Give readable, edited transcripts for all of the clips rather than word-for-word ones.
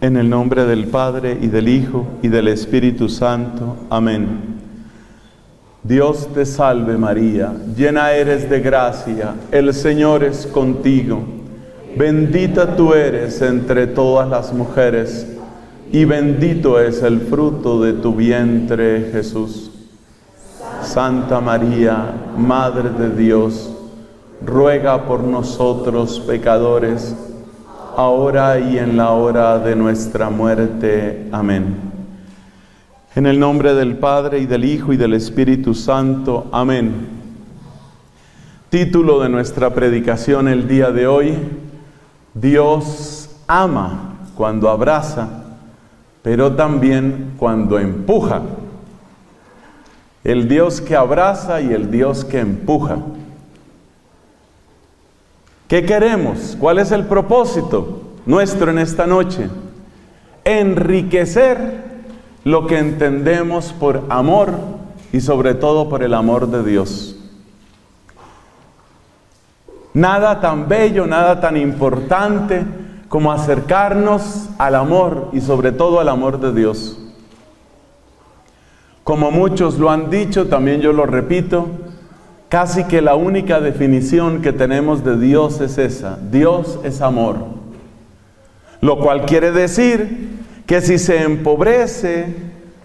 En el nombre del Padre, y del Hijo, y del Espíritu Santo. Amén. Dios te salve María, llena eres de gracia, el Señor es contigo. Bendita tú eres entre todas las mujeres, y bendito es el fruto de tu vientre, Jesús. Santa María, Madre de Dios, ruega por nosotros pecadores, ahora y en la hora de nuestra muerte. Amén. En el nombre del Padre, y del Hijo, y del Espíritu Santo. Amén. Título de nuestra predicación el día de hoy: Dios ama cuando abraza, pero también cuando empuja. El Dios que abraza y el Dios que empuja. ¿Qué queremos? ¿Cuál es el propósito nuestro en esta noche? Enriquecer lo que entendemos por amor y sobre todo por el amor de Dios. Nada tan bello, nada tan importante como acercarnos al amor y sobre todo al amor de Dios. Como muchos lo han dicho, también yo lo repito, casi que la única definición que tenemos de Dios es esa: Dios es amor. Lo cual quiere decir que si se empobrece,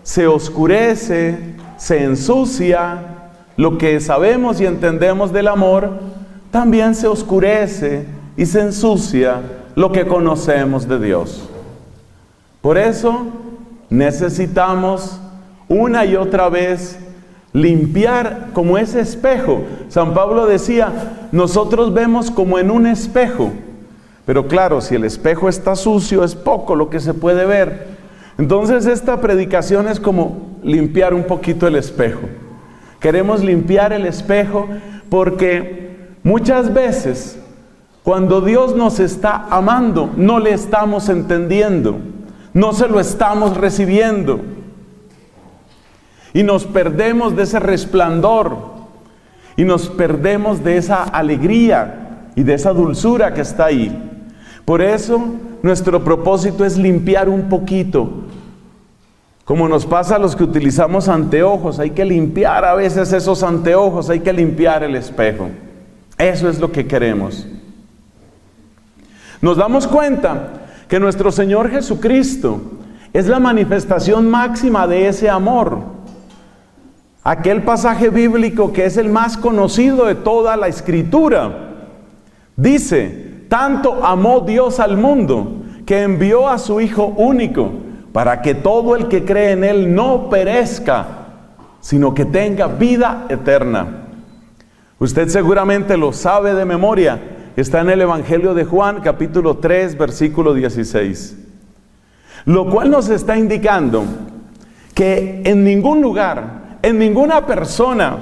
se oscurece, se ensucia, lo que sabemos y entendemos del amor, también se oscurece y se ensucia lo que conocemos de Dios. Por eso necesitamos una y otra vez limpiar como ese espejo. San Pablo decía, nosotros vemos como en un espejo, pero claro, si el espejo está sucio, es poco lo que se puede ver. Entonces esta predicación es como limpiar un poquito el espejo. Queremos limpiar el espejo porque muchas veces cuando Dios nos está amando, no le estamos entendiendo, no se lo estamos recibiendo. Y nos perdemos de ese resplandor, y nos perdemos de esa alegría y de esa dulzura que está ahí. Por eso, nuestro propósito es limpiar un poquito. Como nos pasa a los que utilizamos anteojos, hay que limpiar a veces esos anteojos, hay que limpiar el espejo. Eso es lo que queremos. Nos damos cuenta que nuestro Señor Jesucristo es la manifestación máxima de ese amor. Aquel pasaje bíblico que es el más conocido de toda la Escritura. Dice, tanto amó Dios al mundo, que envió a su Hijo único, para que todo el que cree en Él no perezca, sino que tenga vida eterna. Usted seguramente lo sabe de memoria. Está en el Evangelio de Juan, capítulo 3, versículo 16. Lo cual nos está indicando que en ningún lugar, en ninguna persona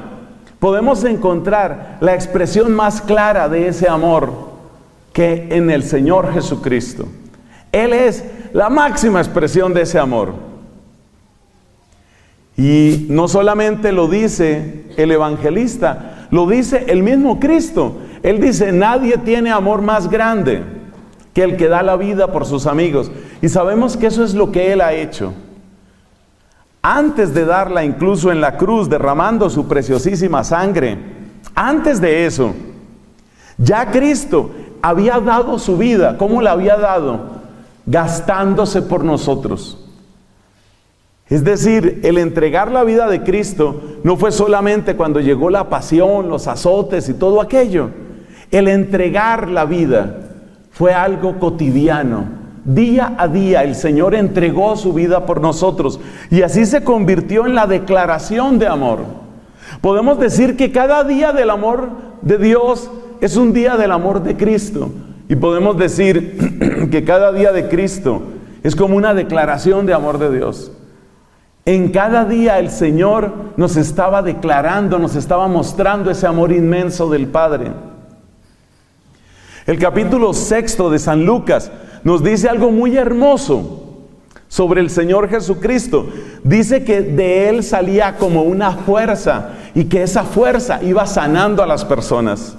podemos encontrar la expresión más clara de ese amor que en el Señor Jesucristo. Él es la máxima expresión de ese amor. Y no solamente lo dice el evangelista, lo dice el mismo Cristo. Él dice, nadie tiene amor más grande que el que da la vida por sus amigos. Y sabemos que eso es lo que Él ha hecho. Antes de darla incluso en la cruz, derramando su preciosísima sangre, antes de eso, ya Cristo había dado su vida. ¿Cómo la había dado? Gastándose por nosotros. Es decir, el entregar la vida de Cristo no fue solamente cuando llegó la pasión, los azotes y todo aquello. El entregar la vida fue algo cotidiano. Día a día el Señor entregó su vida por nosotros y así se convirtió en la declaración de amor. Podemos decir que cada día del amor de Dios es un día del amor de Cristo, y podemos decir que cada día de Cristo es como una declaración de amor de Dios. En cada día el Señor nos estaba declarando, nos estaba mostrando ese amor inmenso del Padre. El capítulo 6 de San Lucas nos dice algo muy hermoso sobre el Señor Jesucristo. Dice que de Él salía como una fuerza y que esa fuerza iba sanando a las personas.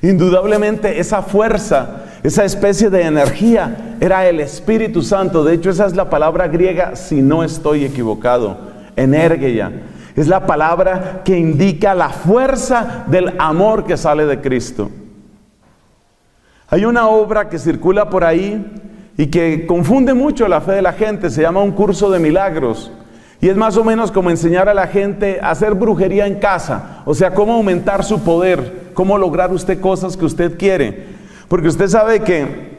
Indudablemente esa fuerza, esa especie de energía, era el Espíritu Santo. De hecho, esa es la palabra griega, si no estoy equivocado, energeia. Es la palabra que indica la fuerza del amor que sale de Cristo. Hay una obra que circula por ahí y que confunde mucho la fe de la gente, se llama Un Curso de Milagros. Y es más o menos como enseñar a la gente a hacer brujería en casa, o sea, cómo aumentar su poder, cómo lograr usted cosas que usted quiere. Porque usted sabe que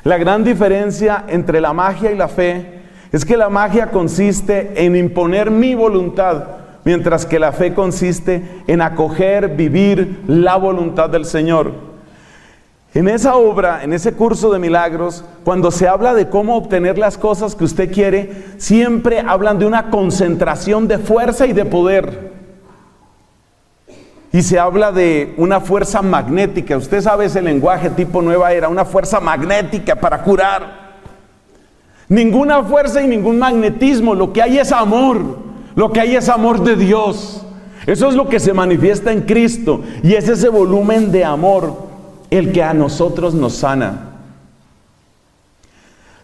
la gran diferencia entre la magia y la fe es que la magia consiste en imponer mi voluntad, mientras que la fe consiste en acoger, vivir la voluntad del Señor. En esa obra, en ese curso de milagros, cuando se habla de cómo obtener las cosas que usted quiere, siempre hablan de una concentración de fuerza y de poder. Y se habla de una fuerza magnética. Usted sabe ese lenguaje tipo nueva era, una fuerza magnética para curar. Ninguna fuerza y ningún magnetismo, lo que hay es amor, lo que hay es amor de Dios. Eso es lo que se manifiesta en Cristo y es ese volumen de amor el que a nosotros nos sana.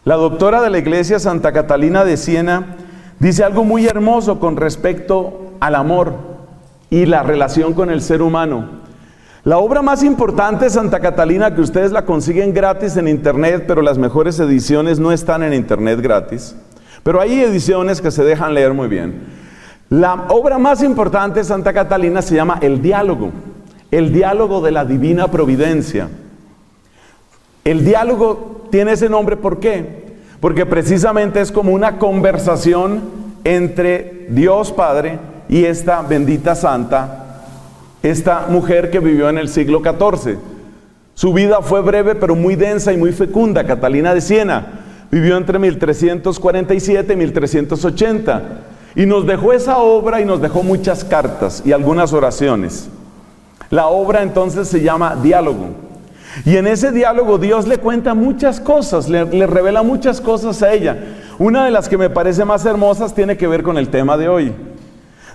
La doctora de la iglesia Santa Catalina de Siena dice algo muy hermoso con respecto al amor y la relación con el ser humano. La obra más importante de Santa Catalina, que ustedes la consiguen gratis en internet, pero las mejores ediciones no están en internet gratis, pero hay ediciones que se dejan leer muy bien. La obra más importante de Santa Catalina se llama El Diálogo de la Divina Providencia. El diálogo tiene ese nombre, ¿por qué? Porque precisamente es como una conversación entre Dios Padre y esta bendita santa, esta mujer que vivió en el siglo XIV. Su vida fue breve pero muy densa y muy fecunda. Catalina de Siena vivió entre 1347 y 1380 y nos dejó esa obra y nos dejó muchas cartas y algunas oraciones. La obra entonces se llama Diálogo. Y en ese diálogo Dios le cuenta muchas cosas, le revela muchas cosas a ella. Una de las que me parece más hermosas tiene que ver con el tema de hoy.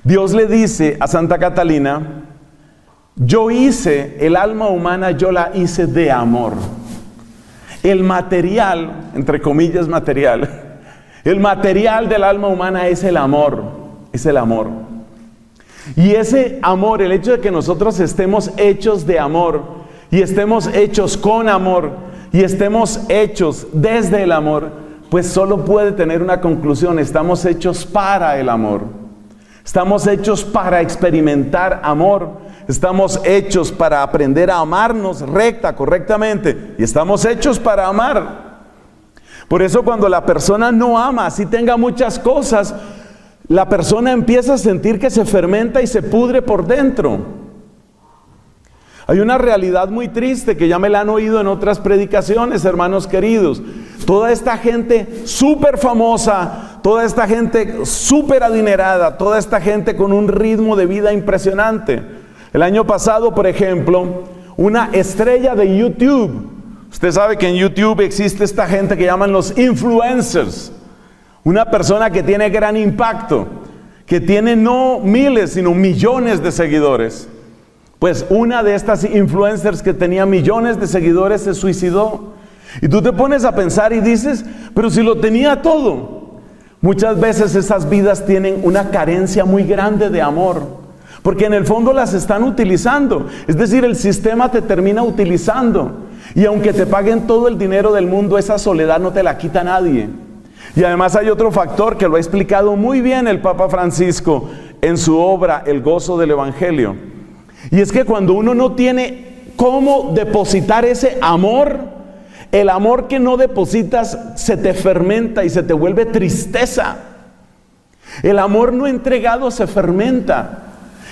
Dios le dice a Santa Catalina: yo hice, el alma humana yo la hice de amor. El material, entre comillas material, el material del alma humana es el amor, es el amor. Y ese amor, el hecho de que nosotros estemos hechos de amor, y estemos hechos con amor, y estemos hechos desde el amor, pues solo puede tener una conclusión: estamos hechos para el amor. Estamos hechos para experimentar amor. Estamos hechos para aprender a amarnos correctamente, y estamos hechos para amar. Por eso cuando la persona no ama, así tenga muchas cosas, la persona empieza a sentir que se fermenta y se pudre por dentro. Hay una realidad muy triste que ya me la han oído en otras predicaciones, hermanos queridos. Toda esta gente súper famosa, toda esta gente súper adinerada, toda esta gente con un ritmo de vida impresionante. El año pasado, por ejemplo, una estrella de YouTube. Usted sabe que en YouTube existe esta gente que llaman los influencers. Una persona que tiene gran impacto, que tiene no miles, sino millones de seguidores. Pues una de estas influencers que tenía millones de seguidores se suicidó. Y tú te pones a pensar y dices: pero si lo tenía todo. Muchas veces esas vidas tienen una carencia muy grande de amor, porque en el fondo las están utilizando. Es decir, el sistema te termina utilizando. Y aunque te paguen todo el dinero del mundo, esa soledad no te la quita nadie. Y además hay otro factor que lo ha explicado muy bien el Papa Francisco en su obra El Gozo del Evangelio. Y es que cuando uno no tiene cómo depositar ese amor, el amor que no depositas se te fermenta y se te vuelve tristeza. El amor no entregado se fermenta.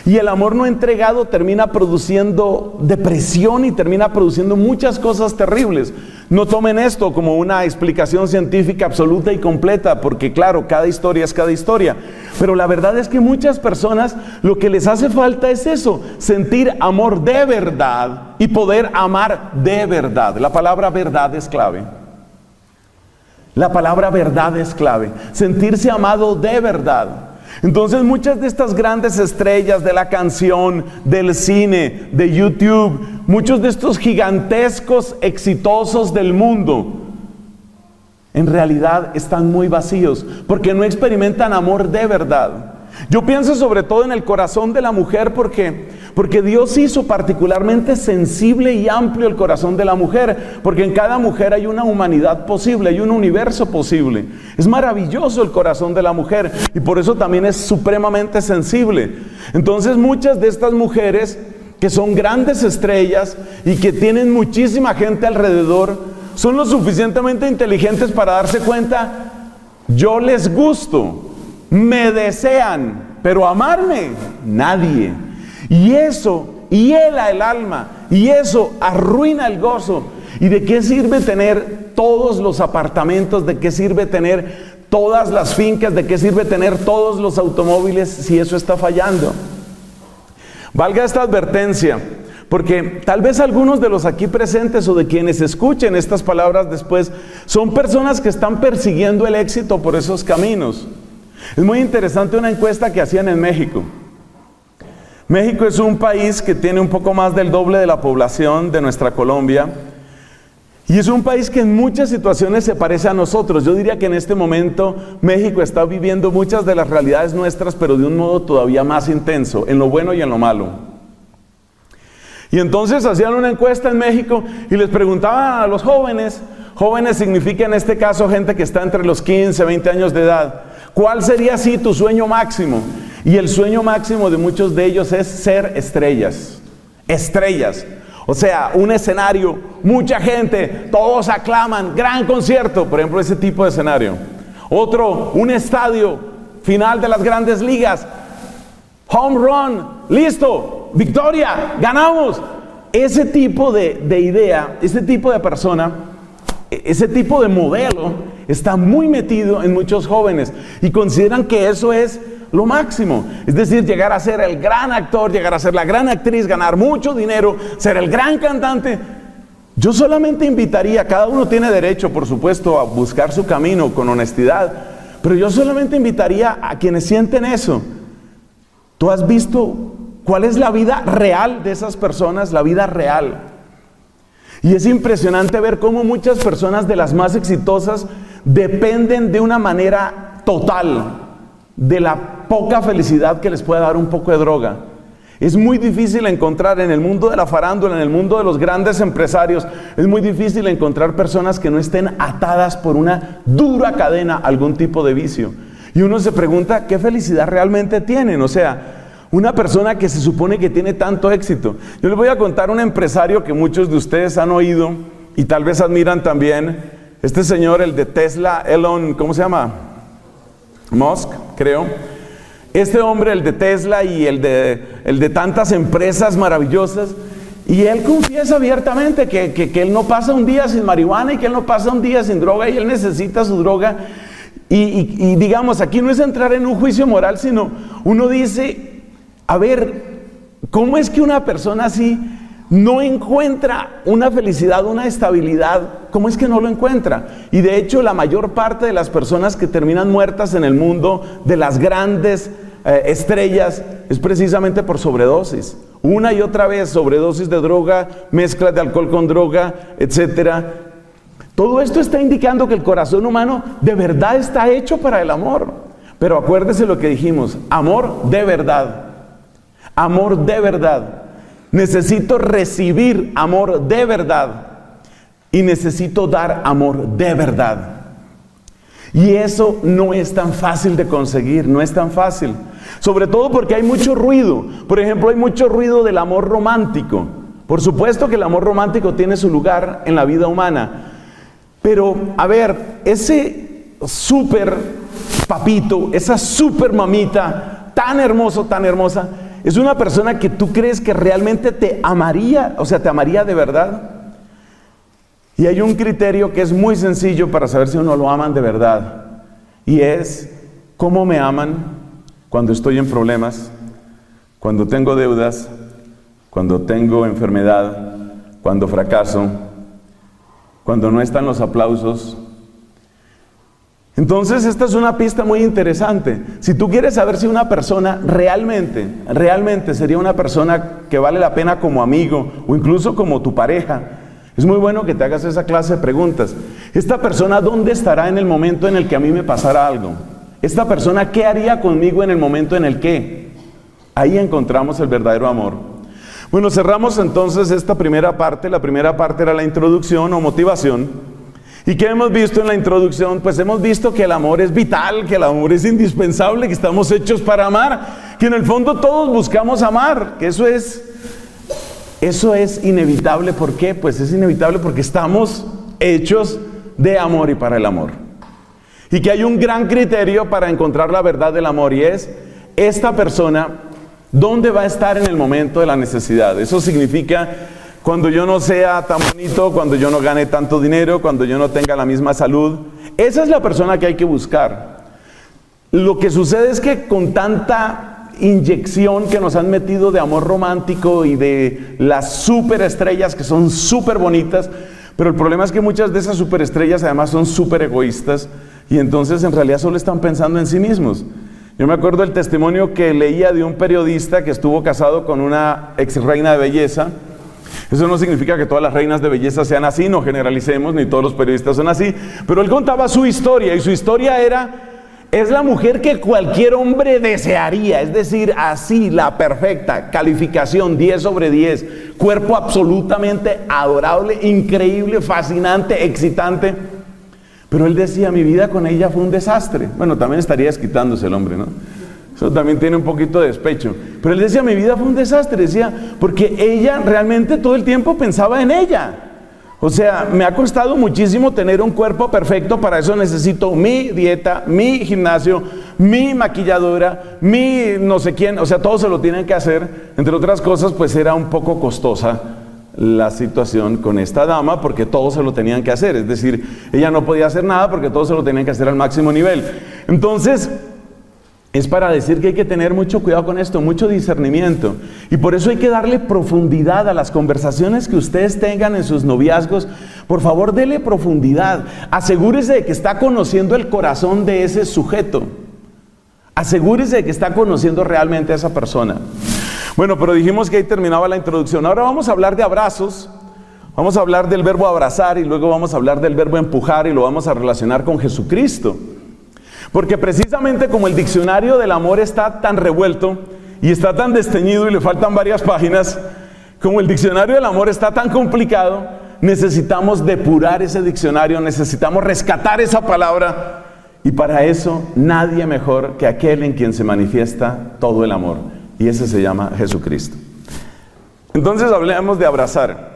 Y el amor no entregado termina produciendo depresión y termina produciendo muchas cosas terribles. No tomen esto como una explicación científica absoluta y completa, porque claro, cada historia es cada historia. Pero la verdad es que muchas personas lo que les hace falta es eso: sentir amor de verdad y poder amar de verdad. La palabra verdad es clave. La palabra verdad es clave. Sentirse amado de verdad. Entonces muchas de estas grandes estrellas de la canción, del cine, de YouTube, muchos de estos gigantescos exitosos del mundo, en realidad están muy vacíos, porque no experimentan amor de verdad. Yo pienso sobre todo en el corazón de la mujer, porque Dios hizo particularmente sensible y amplio el corazón de la mujer, porque en cada mujer hay una humanidad posible, hay un universo posible. Es maravilloso el corazón de la mujer, y por eso también es supremamente sensible. Entonces muchas de estas mujeres que son grandes estrellas y que tienen muchísima gente alrededor, son lo suficientemente inteligentes para darse cuenta: yo les gusto, me desean, pero amarme, nadie. Y eso hiela el alma, y eso arruina el gozo. ¿Y de qué sirve tener todos los apartamentos? ¿De qué sirve tener todas las fincas? ¿De qué sirve tener todos los automóviles si eso está fallando? Valga esta advertencia, porque tal vez algunos de los aquí presentes o de quienes escuchen estas palabras después son personas que están persiguiendo el éxito por esos caminos. Es muy interesante una encuesta que hacían en México. México es un país que tiene un poco más del doble de la población de nuestra Colombia, y es un país que en muchas situaciones se parece a nosotros. Yo diría que en este momento México está viviendo muchas de las realidades nuestras, pero de un modo todavía más intenso, en lo bueno y en lo malo. Y entonces hacían una encuesta en México y les preguntaban a los jóvenes, jóvenes significa en este caso gente que está entre los 15, 20 años de edad, ¿cuál sería así tu sueño máximo? Y el sueño máximo de muchos de ellos es ser estrellas. Estrellas. O sea, un escenario, mucha gente, todos aclaman, gran concierto, por ejemplo, ese tipo de escenario. Otro, un estadio, final de las grandes ligas, home run, listo, victoria, ganamos. Ese tipo de idea, ese tipo de persona, ese tipo de modelo está muy metido en muchos jóvenes y consideran que eso es lo máximo. Es decir, llegar a ser el gran actor, llegar a ser la gran actriz, ganar mucho dinero, ser el gran cantante. Yo solamente invitaría, cada uno tiene derecho, por supuesto, a buscar su camino con honestidad, pero yo solamente invitaría a quienes sienten eso. ¿Tú has visto cuál es la vida real de esas personas? La vida real. Y es impresionante ver cómo muchas personas de las más exitosas dependen de una manera total de la poca felicidad que les puede dar un poco de droga. Es muy difícil encontrar en el mundo de la farándula, en el mundo de los grandes empresarios, es muy difícil encontrar personas que no estén atadas por una dura cadena a algún tipo de vicio. Y uno se pregunta, ¿qué felicidad realmente tienen? O sea, una persona que se supone que tiene tanto éxito. Yo les voy a contar un empresario que muchos de ustedes han oído y tal vez admiran también. Este señor, el de Tesla, Elon, ¿cómo se llama? Musk, creo. Este hombre, el de Tesla y el de tantas empresas maravillosas, y él confiesa abiertamente que él no pasa un día sin marihuana y que él no pasa un día sin droga y él necesita su droga. Y digamos, aquí no es entrar en un juicio moral, sino uno dice, a ver, ¿cómo es que una persona así no encuentra una felicidad, una estabilidad? ¿Cómo es que no lo encuentra? Y de hecho la mayor parte de las personas que terminan muertas en el mundo de las grandes estrellas es precisamente por sobredosis. Una y otra vez, sobredosis de droga, mezclas de alcohol con droga, etcétera. Todo esto está indicando que el corazón humano de verdad está hecho para el amor. Pero acuérdese lo que dijimos, amor de verdad. Amor de verdad. Necesito recibir amor de verdad y necesito dar amor de verdad. Y eso no es tan fácil de conseguir, no es tan fácil. Sobre todo porque hay mucho ruido. Por ejemplo, hay mucho ruido del amor romántico. Por supuesto que el amor romántico tiene su lugar en la vida humana. Pero, a ver, ese súper papito, esa súper mamita, tan hermoso, tan hermosa, es una persona que tú crees que realmente te amaría, o sea, te amaría de verdad. Y hay un criterio que es muy sencillo para saber si uno lo aman de verdad. Y es, ¿cómo me aman cuando estoy en problemas, cuando tengo deudas, cuando tengo enfermedad, cuando fracaso, cuando no están los aplausos? Entonces esta es una pista muy interesante. Si tú quieres saber si una persona realmente sería una persona que vale la pena como amigo o incluso como tu pareja, Es muy bueno que te hagas esa clase de preguntas. Esta persona, ¿dónde estará en el momento en el que a mí me pasara algo? Esta persona, ¿qué haría conmigo en el momento en el que? Ahí encontramos el verdadero amor. Bueno, cerramos entonces esta primera parte. La primera parte era la introducción o motivación. ¿Y qué hemos visto en la introducción? Pues hemos visto que el amor es vital, que el amor es indispensable, que estamos hechos para amar, que en el fondo todos buscamos amar, que eso es inevitable. ¿Por qué? Pues es inevitable porque estamos hechos de amor y para el amor. Y que hay un gran criterio para encontrar la verdad del amor, y es esta persona, ¿dónde va a estar en el momento de la necesidad? Eso significa cuando yo no sea tan bonito, cuando yo no gane tanto dinero, cuando yo no tenga la misma salud. Esa es la persona que hay que buscar. Lo que sucede es que con tanta inyección que nos han metido de amor romántico y de las superestrellas que son súper bonitas, pero el problema es que muchas de esas superestrellas además son súper egoístas y entonces en realidad solo están pensando en sí mismos. Yo me acuerdo del testimonio que leía de un periodista que estuvo casado con una ex reina de belleza. Eso no significa que todas las reinas de belleza sean así, no generalicemos, ni todos los periodistas son así, pero él contaba su historia, y su historia es la mujer que cualquier hombre desearía, es decir, así, la perfecta, calificación 10 sobre 10, cuerpo absolutamente adorable, increíble, fascinante, excitante. Pero él decía, mi vida con ella fue un desastre. Bueno, también estaría desquitándose el hombre, ¿no? Eso también tiene un poquito de despecho. Pero él decía, mi vida fue un desastre, decía, porque ella realmente todo el tiempo pensaba en ella. O sea, me ha costado muchísimo tener un cuerpo perfecto, para eso necesito mi dieta, mi gimnasio, mi maquilladora, mi no sé quién, o sea, todo se lo tienen que hacer. Entre otras cosas, pues era un poco costosa la situación con esta dama, porque todo se lo tenían que hacer. Es decir, ella no podía hacer nada porque todo se lo tenían que hacer al máximo nivel. Entonces, es para decir que hay que tener mucho cuidado con esto, mucho discernimiento. Y por eso hay que darle profundidad a las conversaciones que ustedes tengan en sus noviazgos. Por favor, dele profundidad. Asegúrese de que está conociendo el corazón de ese sujeto. Asegúrese de que está conociendo realmente a esa persona. Bueno, pero dijimos que ahí terminaba la introducción. Ahora vamos a hablar de abrazos. Vamos a hablar del verbo abrazar y luego vamos a hablar del verbo empujar y lo vamos a relacionar con Jesucristo. Porque precisamente como el diccionario del amor está tan revuelto y está tan desteñido y le faltan varias páginas, como el diccionario del amor está tan complicado, necesitamos depurar ese diccionario, necesitamos rescatar esa palabra, y para eso nadie mejor que aquel en quien se manifiesta todo el amor, y ese se llama Jesucristo. Entonces hablemos de abrazar.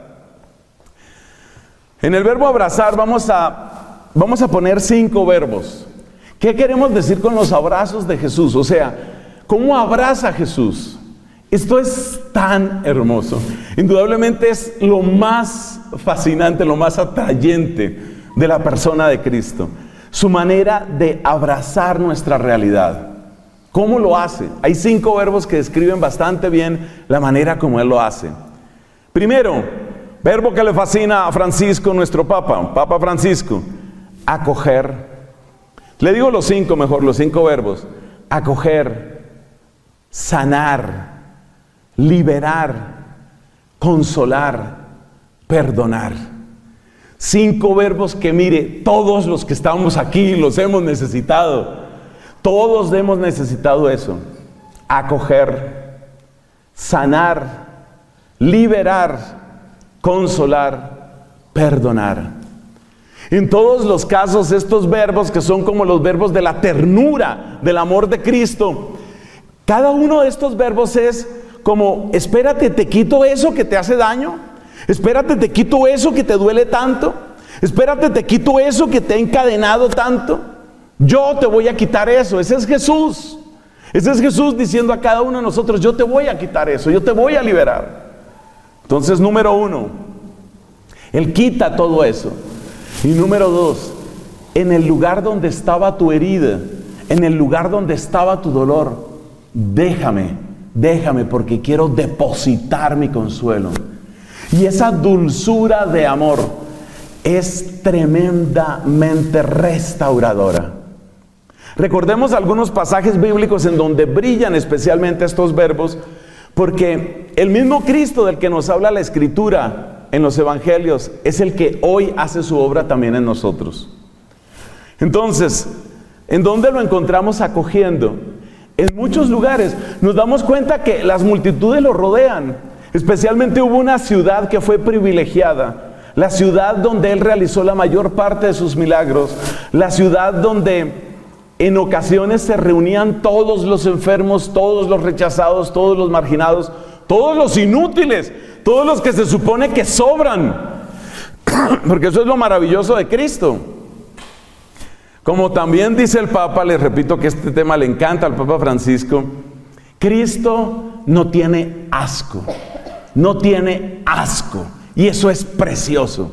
En el verbo abrazar vamos a poner 5 verbos. ¿Qué queremos decir con los abrazos de Jesús? O sea, ¿cómo abraza Jesús? Esto es tan hermoso. Indudablemente es lo más fascinante, lo más atrayente de la persona de Cristo. Su manera de abrazar nuestra realidad. ¿Cómo lo hace? Hay 5 verbos que describen bastante bien la manera como Él lo hace. Primero, verbo que le fascina a Francisco, nuestro Papa Francisco: acoger. Le digo los 5 mejor, los 5 verbos: acoger, sanar, liberar, consolar, perdonar. 5 verbos que, mire, todos los que estamos aquí los hemos necesitado. Todos hemos necesitado eso: acoger, sanar, liberar, consolar, perdonar. En todos los casos, estos verbos, que son como los verbos de la ternura, del amor de Cristo, cada uno de estos verbos es como: espérate, te quito eso que te hace daño, espérate, te quito eso que te duele tanto, espérate, te quito eso que te ha encadenado tanto, yo te voy a quitar eso. Ese es Jesús. Ese es Jesús diciendo a cada uno de nosotros: yo te voy a quitar eso, yo te voy a liberar. Entonces, número 1, Él quita todo eso. Y número 2, en el lugar donde estaba tu herida, en el lugar donde estaba tu dolor, déjame porque quiero depositar mi consuelo. Y esa dulzura de amor es tremendamente restauradora. Recordemos algunos pasajes bíblicos en donde brillan especialmente estos verbos, porque el mismo Cristo del que nos habla la Escritura en los evangelios es el que hoy hace su obra también en nosotros. Entonces, ¿en dónde lo encontramos acogiendo? En muchos lugares. Nos damos cuenta que las multitudes lo rodean. Especialmente hubo una ciudad que fue privilegiada, la ciudad donde Él realizó la mayor parte de sus milagros, la ciudad donde en ocasiones se reunían todos los enfermos, todos los rechazados, todos los marginados, todos los inútiles, todos los que se supone que sobran, porque eso es lo maravilloso de Cristo. Como también dice el Papa, les repito que este tema le encanta al Papa Francisco, Cristo no tiene asco. No tiene asco. Y eso es precioso.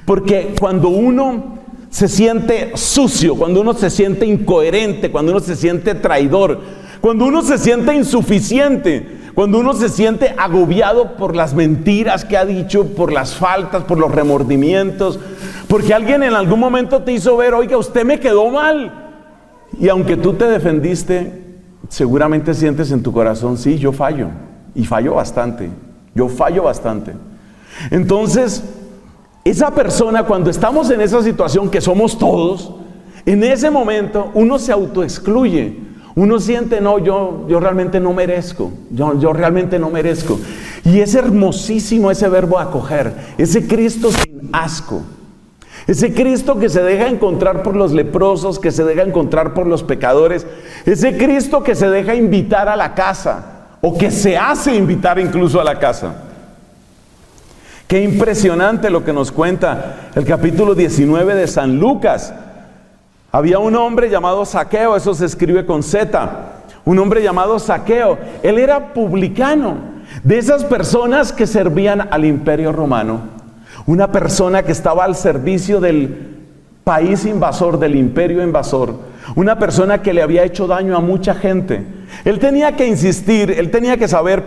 Porque cuando uno se siente sucio, cuando uno se siente incoherente, cuando uno se siente traidor, cuando uno se siente insuficiente, cuando uno se siente agobiado por las mentiras que ha dicho, por las faltas, por los remordimientos, porque alguien en algún momento te hizo ver, oiga, usted me quedó mal. Y aunque tú te defendiste, seguramente sientes en tu corazón, sí, yo fallo. Y fallo bastante. Yo fallo bastante. Entonces, esa persona, cuando estamos en esa situación que somos todos, en ese momento uno se autoexcluye. Uno siente, no, yo realmente no merezco. Yo realmente no merezco. Y es hermosísimo ese verbo acoger. Ese Cristo sin asco. Ese Cristo que se deja encontrar por los leprosos, que se deja encontrar por los pecadores. Ese Cristo que se deja invitar a la casa. O que se hace invitar incluso a la casa. Qué impresionante lo que nos cuenta el capítulo 19 de San Lucas. Había un hombre llamado Zaqueo, eso se escribe con Z. Un hombre llamado Zaqueo. Él era publicano, de esas personas que servían al Imperio Romano. Una persona que estaba al servicio del país invasor, del imperio invasor. Una persona que le había hecho daño a mucha gente. Él tenía que insistir, él tenía que saber,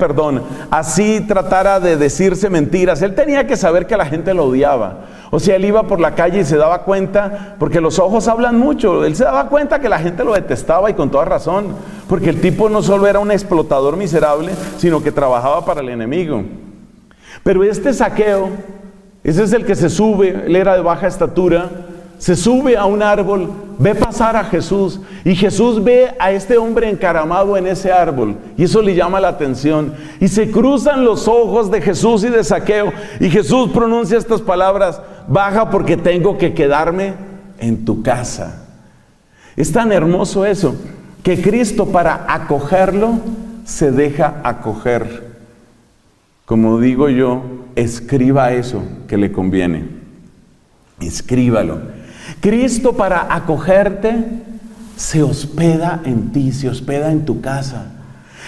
así tratara de decirse mentiras, él tenía que saber que la gente lo odiaba. O sea, él iba por la calle y se daba cuenta, porque los ojos hablan mucho, él se daba cuenta que la gente lo detestaba y con toda razón, porque el tipo no solo era un explotador miserable, sino que trabajaba para el enemigo. Pero este Zaqueo, ese es el que se sube, él era de baja estatura, se sube a un árbol, ve pasar a Jesús y Jesús ve a este hombre encaramado en ese árbol y eso le llama la atención y se cruzan los ojos de Jesús y de Zaqueo y Jesús pronuncia estas palabras: baja porque tengo que quedarme en tu casa. Es tan hermoso eso, que Cristo para acogerlo se deja acoger. Como digo yo, escriba eso que le conviene, escríbalo. Cristo para acogerte se hospeda en ti, se hospeda en tu casa.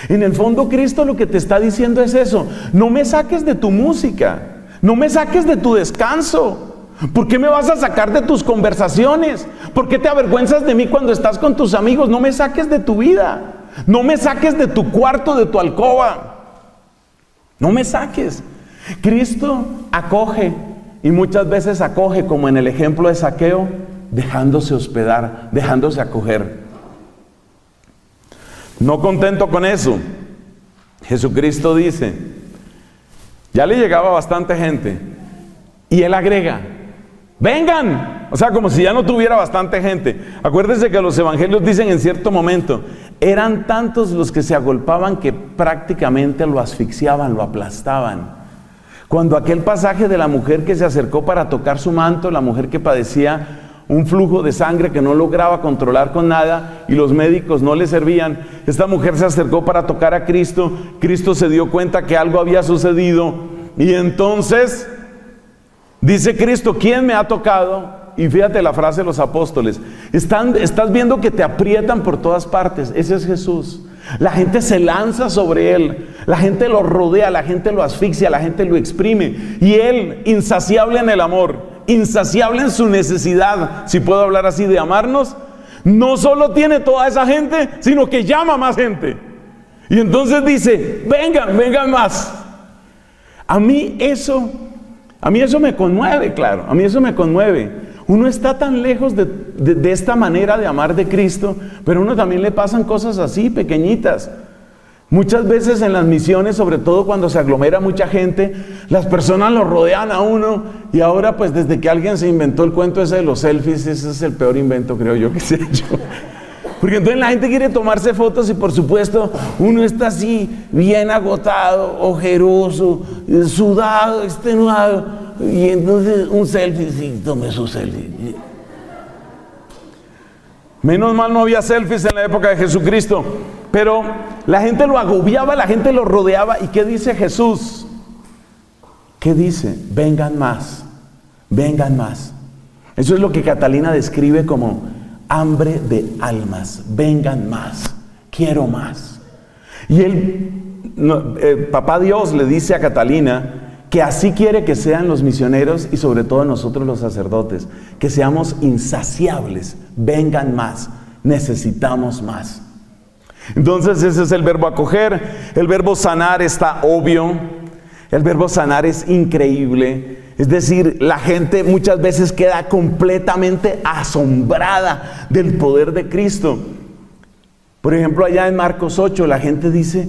En el fondo Cristo lo que te está diciendo es eso: no me saques de tu música, no me saques de tu descanso. ¿Por qué me vas a sacar de tus conversaciones? ¿Por qué te avergüenzas de mí cuando estás con tus amigos? No me saques de tu vida, no me saques de tu cuarto, de tu alcoba, no me saques. Cristo acoge. Y muchas veces acoge, como en el ejemplo de Zaqueo, dejándose hospedar, dejándose acoger. No contento con eso, Jesucristo dice, ya le llegaba bastante gente, y Él agrega, vengan, o sea, como si ya no tuviera bastante gente. Acuérdense que los evangelios dicen en cierto momento, eran tantos los que se agolpaban que prácticamente lo asfixiaban, lo aplastaban. Cuando aquel pasaje de la mujer que se acercó para tocar su manto, la mujer que padecía un flujo de sangre que no lograba controlar con nada y los médicos no le servían, esta mujer se acercó para tocar a Cristo, Cristo se dio cuenta que algo había sucedido y entonces dice Cristo, ¿quién me ha tocado? Y fíjate la frase de los apóstoles, estás viendo que te aprietan por todas partes, ese es Jesús. La gente se lanza sobre Él, la gente lo rodea, la gente lo asfixia, la gente lo exprime. Y Él, insaciable en el amor, insaciable en su necesidad, si puedo hablar así, de amarnos, no solo tiene toda esa gente, sino que llama más gente. Y entonces dice, vengan más. A mí eso me conmueve, claro, a mí eso me conmueve. Uno está tan lejos de esta manera de amar de Cristo, pero a uno también le pasan cosas así, pequeñitas. Muchas veces en las misiones, sobre todo cuando se aglomera mucha gente, las personas lo rodean a uno, y ahora pues desde que alguien se inventó el cuento ese de los selfies, ese es el peor invento, creo yo, que se ha hecho. Porque entonces la gente quiere tomarse fotos y por supuesto uno está así bien agotado, ojeroso, sudado, extenuado, y entonces un selfie, sí, tome su selfie. Menos mal no había selfies en la época de Jesucristo, pero la gente lo agobiaba, la gente lo rodeaba. ¿Y qué dice Jesús? ¿Qué dice? Vengan más, vengan más. Eso es lo que Catalina describe como hambre de almas. Vengan más, quiero más. Y Papá Dios le dice a Catalina que así quiere que sean los misioneros y sobre todo nosotros los sacerdotes, que seamos insaciables. Vengan más, necesitamos más. Entonces ese es el verbo acoger. El verbo sanar está obvio. El verbo sanar es increíble. Es decir, la gente muchas veces queda completamente asombrada del poder de Cristo. Por ejemplo, allá en Marcos 8, la gente dice,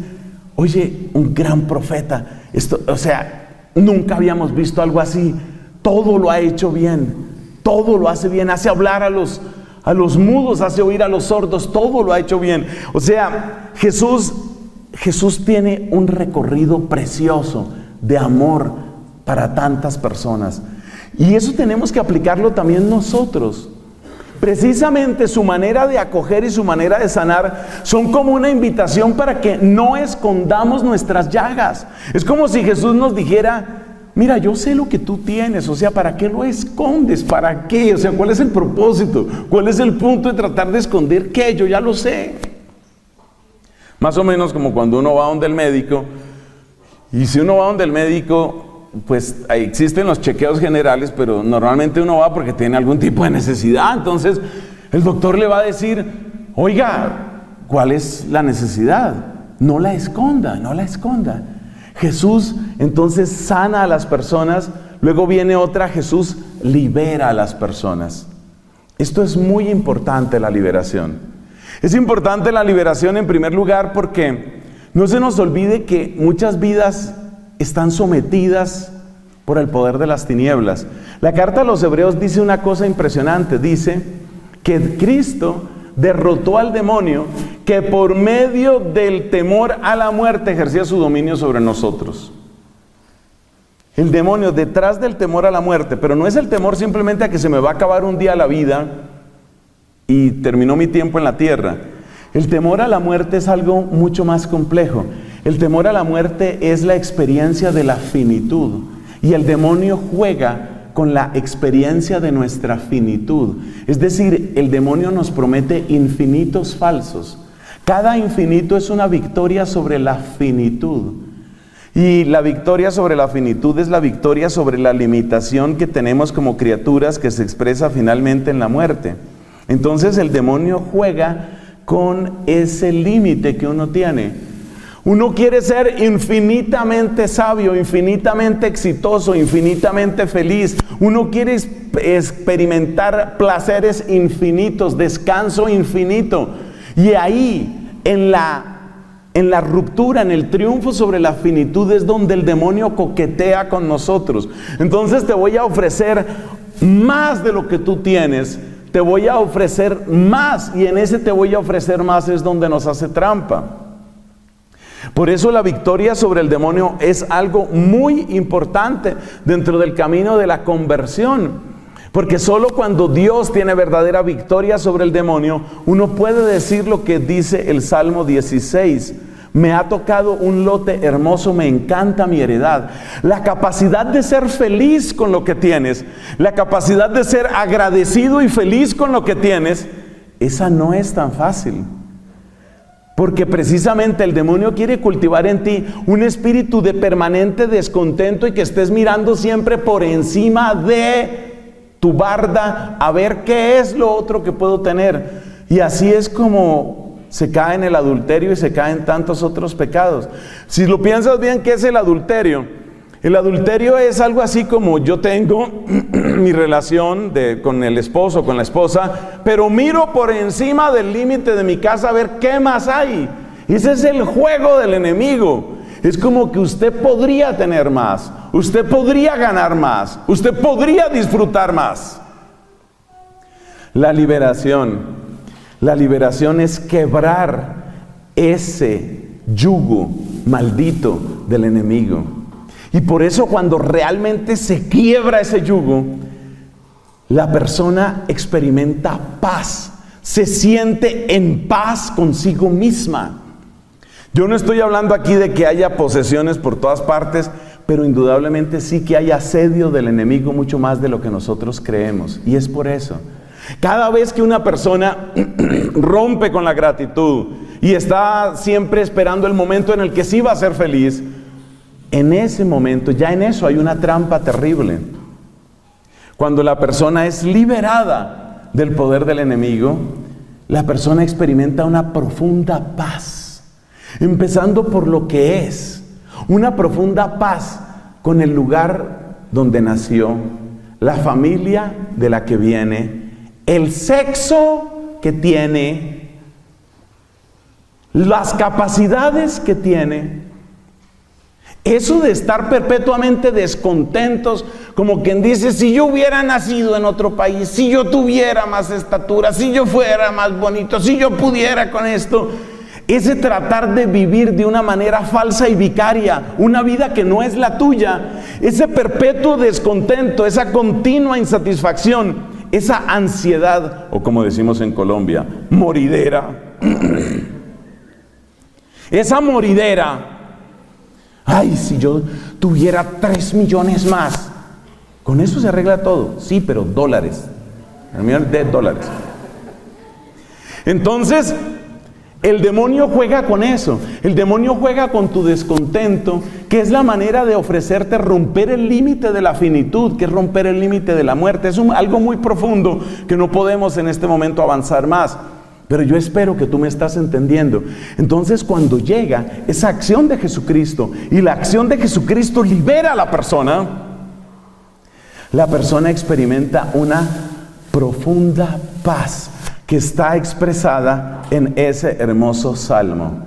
oye, un gran profeta. Nunca habíamos visto algo así. Todo lo ha hecho bien. Todo lo hace bien. Hace hablar a los mudos, hace oír a los sordos. Todo lo ha hecho bien. O sea, Jesús tiene un recorrido precioso de amor para tantas personas. Y eso tenemos que aplicarlo también nosotros. Precisamente su manera de acoger y su manera de sanar son como una invitación para que no escondamos nuestras llagas. Es como si Jesús nos dijera, mira, yo sé lo que tú tienes, o sea, ¿para qué lo escondes? ¿Para qué? O sea, ¿cuál es el propósito? ¿Cuál es el punto de tratar de esconder qué? Yo ya lo sé. Más o menos como cuando uno va donde el médico, y si uno va donde el médico, pues existen los chequeos generales, pero normalmente uno va porque tiene algún tipo de necesidad. Entonces el doctor le va a decir, oiga, ¿cuál es la necesidad? No la esconda, no la esconda. Jesús entonces sana a las personas. Luego viene otra, Jesús libera a las personas. Esto es muy importante, la liberación. Es importante la liberación en primer lugar porque no se nos olvide que muchas vidas están sometidas por el poder de las tinieblas. La carta a los Hebreos dice una cosa impresionante. Dice que Cristo derrotó al demonio que por medio del temor a la muerte ejercía su dominio sobre nosotros. El demonio detrás del temor a la muerte, pero no es el temor simplemente a que se me va a acabar un día la vida y terminó mi tiempo en la tierra. El temor a la muerte es algo mucho más complejo. El temor a la muerte es la experiencia de la finitud. Y el demonio juega con la experiencia de nuestra finitud. Es decir, el demonio nos promete infinitos falsos. Cada infinito es una victoria sobre la finitud. Y la victoria sobre la finitud es la victoria sobre la limitación que tenemos como criaturas, que se expresa finalmente en la muerte. Entonces el demonio juega con ese límite que uno tiene. Uno quiere ser infinitamente sabio, infinitamente exitoso, infinitamente feliz. Uno quiere experimentar placeres infinitos, descanso infinito. Y ahí, en la ruptura, en el triunfo sobre la finitud, es donde el demonio coquetea con nosotros. Entonces te voy a ofrecer más de lo que tú tienes. Te voy a ofrecer más, y en ese te voy a ofrecer más es donde nos hace trampa. Por eso la victoria sobre el demonio es algo muy importante dentro del camino de la conversión. Porque solo cuando Dios tiene verdadera victoria sobre el demonio, uno puede decir lo que dice el Salmo 16. Me ha tocado un lote hermoso, me encanta mi heredad. La capacidad de ser feliz con lo que tienes, la capacidad de ser agradecido y feliz con lo que tienes, esa no es tan fácil. Porque precisamente el demonio quiere cultivar en ti un espíritu de permanente descontento y que estés mirando siempre por encima de tu barda a ver qué es lo otro que puedo tener. Y así es como se cae en el adulterio y se caen tantos otros pecados. Si lo piensas bien, ¿qué es el adulterio? El adulterio es algo así como yo tengo mi relación con el esposo, con la esposa, pero miro por encima del límite de mi casa a ver qué más hay. Ese es el juego del enemigo. Es como que usted podría tener más, usted podría ganar más, usted podría disfrutar más. La liberación es quebrar ese yugo maldito del enemigo. Y por eso cuando realmente se quiebra ese yugo, la persona experimenta paz, se siente en paz consigo misma. Yo no estoy hablando aquí de que haya posesiones por todas partes, pero indudablemente sí que hay asedio del enemigo mucho más de lo que nosotros creemos. Y es por eso. Cada vez que una persona rompe con la gratitud y está siempre esperando el momento en el que sí va a ser feliz, en ese momento, ya en eso hay una trampa terrible. Cuando la persona es liberada del poder del enemigo, la persona experimenta una profunda paz. Empezando por lo que es, una profunda paz con el lugar donde nació, la familia de la que viene, el sexo que tiene, las capacidades que tiene. Eso de estar perpetuamente descontentos, como quien dice, si yo hubiera nacido en otro país, si yo tuviera más estatura, si yo fuera más bonito, si yo pudiera con esto. Ese tratar de vivir de una manera falsa y vicaria, una vida que no es la tuya, ese perpetuo descontento, esa continua insatisfacción, esa ansiedad, o como decimos en Colombia, moridera. Esa moridera. Ay, si yo tuviera 3 millones más, con eso se arregla todo. Sí, pero dólares. De dólares. Entonces, el demonio juega con eso. El demonio juega con tu descontento, que es la manera de ofrecerte romper el límite de la finitud, que es romper el límite de la muerte. Es algo muy profundo que no podemos en este momento avanzar más. Pero yo espero que tú me estás entendiendo. Entonces, cuando llega esa acción de Jesucristo, y la acción de Jesucristo libera a la persona experimenta una profunda paz que está expresada en ese hermoso salmo.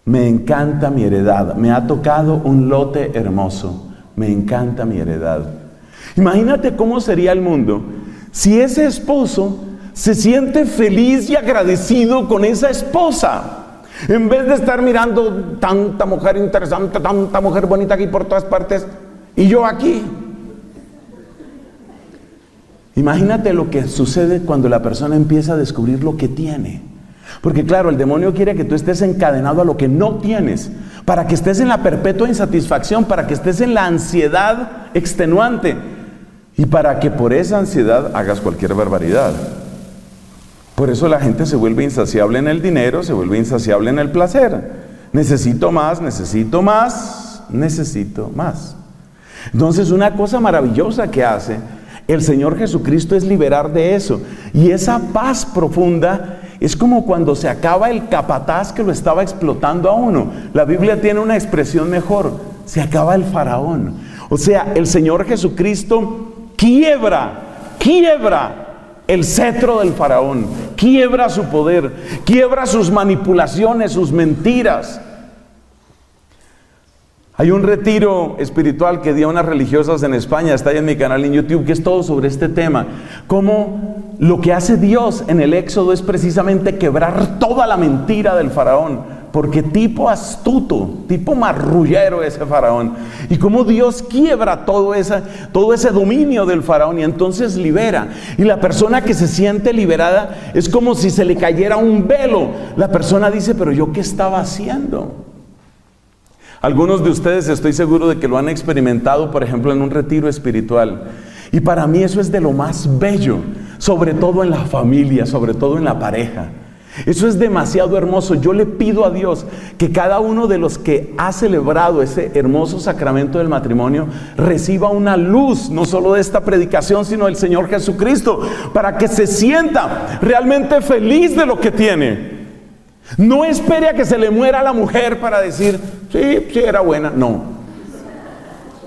Me encanta mi heredad, me ha tocado un lote hermoso, me encanta mi heredad. Imagínate cómo sería el mundo si ese esposo se siente feliz y agradecido con esa esposa, en vez de estar mirando tanta mujer interesante, tanta mujer bonita aquí por todas partes, y yo aquí. Imagínate lo que sucede cuando la persona empieza a descubrir lo que tiene. Porque claro, el demonio quiere que tú estés encadenado a lo que no tienes, para que estés en la perpetua insatisfacción, para que estés en la ansiedad extenuante, y para que por esa ansiedad hagas cualquier barbaridad. Por eso la gente se vuelve insaciable en el dinero, se vuelve insaciable en el placer. Necesito más, necesito más, necesito más. Entonces, una cosa maravillosa que hace el Señor Jesucristo es liberar de eso. Y esa paz profunda es como cuando se acaba el capataz que lo estaba explotando a uno. La Biblia tiene una expresión mejor: se acaba el faraón. O sea, el Señor Jesucristo quiebra el cetro del faraón, quiebra su poder, quiebra sus manipulaciones, sus mentiras. Hay un retiro espiritual que dio unas religiosas en España, está ahí en mi canal en YouTube, que es todo sobre este tema. Cómo lo que hace Dios en el Éxodo es precisamente quebrar toda la mentira del faraón. Porque tipo astuto, tipo marrullero ese faraón. Y cómo Dios quiebra todo ese dominio del faraón y entonces libera. Y la persona que se siente liberada es como si se le cayera un velo. La persona dice, pero ¿yo qué estaba haciendo? Algunos de ustedes estoy seguro de que lo han experimentado, por ejemplo, en un retiro espiritual. Y para mí eso es de lo más bello, sobre todo en la familia, sobre todo en la pareja. Eso es demasiado hermoso. Yo le pido a Dios que cada uno de los que ha celebrado ese hermoso sacramento del matrimonio reciba una luz, no solo de esta predicación, sino del Señor Jesucristo, para que se sienta realmente feliz de lo que tiene. No espere a que se le muera la mujer para decir, sí, era buena. No.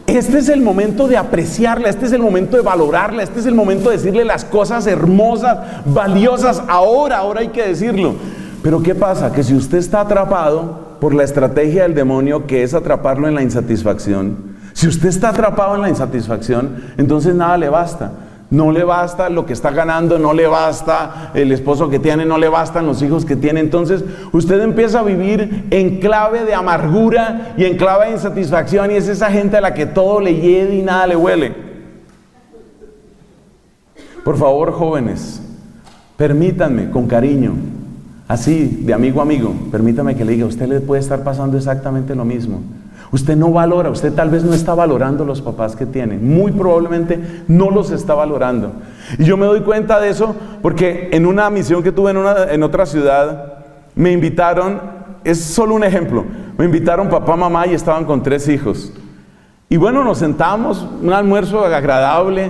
Este es el momento de apreciarla, este es el momento de valorarla, este es el momento de decirle las cosas hermosas, valiosas. Ahora hay que decirlo. Pero ¿qué pasa? Que si usted está atrapado por la estrategia del demonio, que es atraparlo en la insatisfacción, si usted está atrapado en la insatisfacción, entonces nada le basta. No le basta lo que está ganando, no le basta el esposo que tiene, no le bastan los hijos que tiene. Entonces usted empieza a vivir en clave de amargura y en clave de insatisfacción, y es esa gente a la que todo le hiede y nada le huele. Por favor, jóvenes, permítanme con cariño, así de amigo a amigo, permítame que le diga, a usted le puede estar pasando exactamente lo mismo. Usted no valora, usted tal vez no está valorando los papás que tiene, muy probablemente no los está valorando. Y yo me doy cuenta de eso porque en una misión que tuve en otra ciudad, me invitaron, es solo un ejemplo, me invitaron papá, mamá y estaban con 3 hijos. Y bueno, nos sentamos, un almuerzo agradable,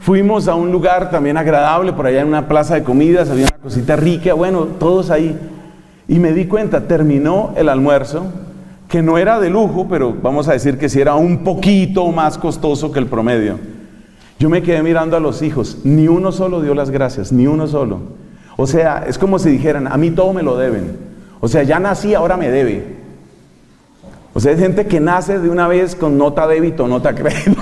fuimos a un lugar también agradable, por allá en una plaza de comidas, había una cosita rica, bueno, todos ahí. Y me di cuenta, terminó el almuerzo, que no era de lujo, pero vamos a decir que sí era un poquito más costoso que el promedio. Yo me quedé mirando a los hijos, ni uno solo dio las gracias, ni uno solo. O sea, es como si dijeran, a mí todo me lo deben. O sea, ya nací, ahora me debe. O sea, hay gente que nace de una vez con nota débito, nota crédito.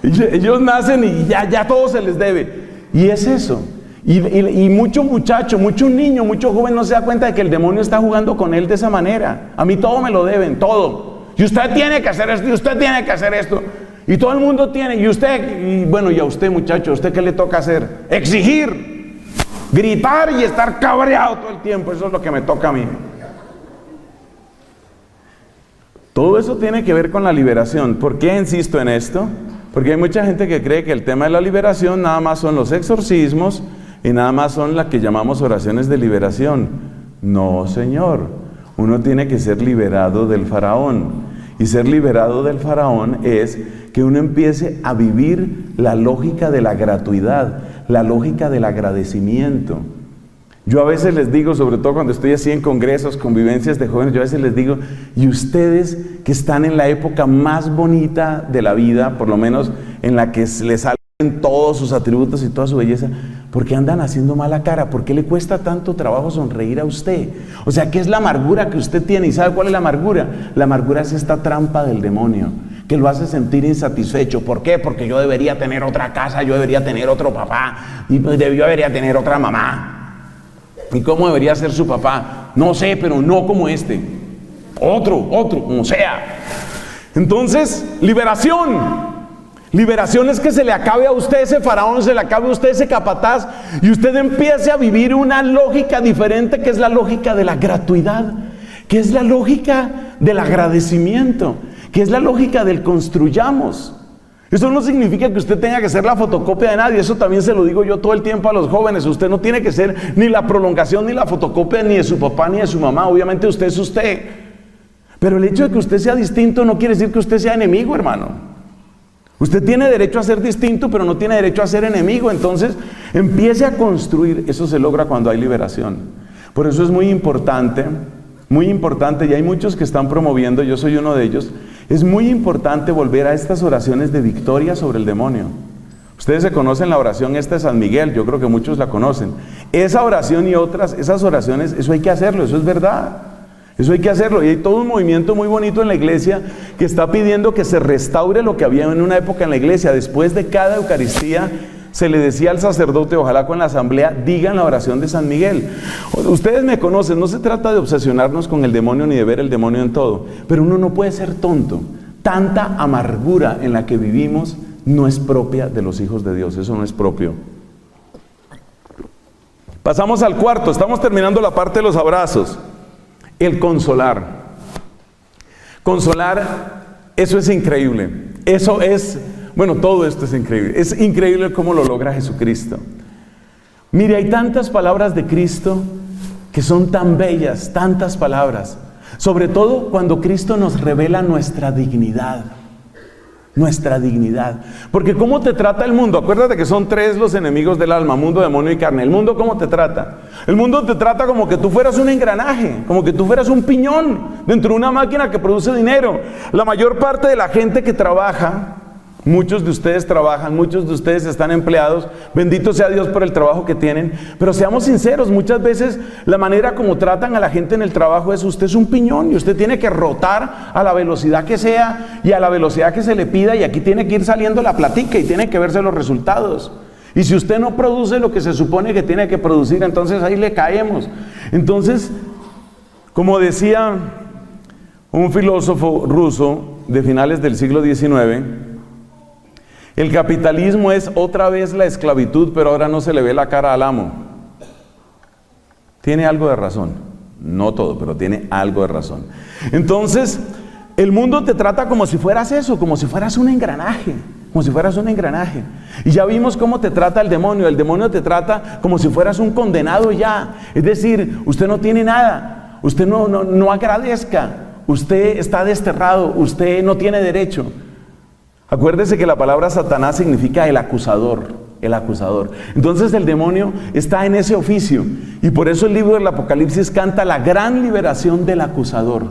Ellos nacen y ya todo se les debe. Y es eso. Y mucho muchacho, mucho niño, mucho joven no se da cuenta de que el demonio está jugando con él de esa manera. A mí todo me lo deben, todo. Y usted tiene que hacer esto, y usted tiene que hacer esto. Y todo el mundo tiene, y usted, y bueno, y a usted muchacho, ¿a usted qué le toca hacer? Exigir, gritar y estar cabreado todo el tiempo. Eso es lo que me toca a mí. Todo eso tiene que ver con la liberación. ¿Por qué insisto en esto? Porque hay mucha gente que cree que el tema de la liberación nada más son los exorcismos y nada más son las que llamamos oraciones de liberación. No, señor. Uno tiene que ser liberado del faraón. Y ser liberado del faraón es que uno empiece a vivir la lógica de la gratuidad, la lógica del agradecimiento. Yo a veces les digo, sobre todo cuando estoy así en congresos, convivencias de jóvenes, yo a veces les digo, y ustedes que están en la época más bonita de la vida, por lo menos en la que les salen todos sus atributos y toda su belleza, ¿por qué andan haciendo mala cara? ¿Por qué le cuesta tanto trabajo sonreír a usted? O sea, ¿qué es la amargura que usted tiene? ¿Y sabe cuál es la amargura? La amargura es esta trampa del demonio, que lo hace sentir insatisfecho. ¿Por qué? Porque yo debería tener otra casa, yo debería tener otro papá, y yo debería tener otra mamá. ¿Y cómo debería ser su papá? No sé, pero no como este. Otro, como sea. Entonces, liberación. Liberación es que se le acabe a usted ese faraón, se le acabe a usted ese capataz, y usted empiece a vivir una lógica diferente, que es la lógica de la gratuidad, que es la lógica del agradecimiento, que es la lógica del construyamos. Eso no significa que usted tenga que ser la fotocopia de nadie. Eso también se lo digo yo todo el tiempo a los jóvenes. Usted no tiene que ser ni la prolongación ni la fotocopia ni de su papá ni de su mamá. Obviamente usted es usted. Pero el hecho de que usted sea distinto no quiere decir que usted sea enemigo, hermano. Usted tiene derecho a ser distinto, pero no tiene derecho a ser enemigo. Entonces, empiece a construir. Eso se logra cuando hay liberación. Por eso es muy importante, y hay muchos que están promoviendo, yo soy uno de ellos. Es muy importante volver a estas oraciones de victoria sobre el demonio. Ustedes se conocen la oración esta de San Miguel, yo creo que muchos la conocen. Esa oración y otras, esas oraciones, eso hay que hacerlo, eso es verdad. Eso hay que hacerlo. Y hay todo un movimiento muy bonito en la iglesia que está pidiendo que se restaure lo que había en una época en la iglesia. Después de cada Eucaristía se le decía al sacerdote, ojalá con la asamblea, digan la oración de San Miguel. Ustedes me conocen, no se trata de obsesionarnos con el demonio ni de ver el demonio en todo, pero uno no puede ser tonto. Tanta amargura en la que vivimos no es propia de los hijos de Dios, eso no es propio. Pasamos al cuarto, estamos terminando la parte de los abrazos. El consolar. Consolar, eso es increíble. Eso es... Bueno, todo esto es increíble. Es increíble cómo lo logra Jesucristo. Mire, hay tantas palabras de Cristo que son tan bellas, tantas palabras. Sobre todo cuando Cristo nos revela nuestra dignidad. Nuestra dignidad. Porque ¿cómo te trata el mundo? Acuérdate que son 3 los enemigos del alma: mundo, demonio y carne. ¿El mundo cómo te trata? El mundo te trata como que tú fueras un engranaje, como que tú fueras un piñón dentro de una máquina que produce dinero. La mayor parte de la gente que trabaja, muchos de ustedes trabajan, muchos de ustedes están empleados, bendito sea Dios por el trabajo que tienen, pero seamos sinceros, muchas veces la manera como tratan a la gente en el trabajo es: usted es un piñón y usted tiene que rotar a la velocidad que sea y a la velocidad que se le pida, y aquí tiene que ir saliendo la platica y tiene que verse los resultados. Y si usted no produce lo que se supone que tiene que producir, entonces ahí le caemos. Entonces, como decía un filósofo ruso de finales del siglo XIX, el capitalismo es otra vez la esclavitud, pero ahora no se le ve la cara al amo. Tiene algo de razón, no todo, pero tiene algo de razón. Entonces, el mundo te trata como si fueras eso, como si fueras un engranaje. Como si fueras un engranaje. Y ya vimos cómo te trata el demonio. El demonio te trata como si fueras un condenado ya. Es decir, usted no tiene nada. Usted no agradezca. Usted está desterrado. Usted no tiene derecho. Acuérdese que la palabra Satanás significa el acusador. El acusador. Entonces el demonio está en ese oficio. Y por eso el libro del Apocalipsis canta la gran liberación del acusador.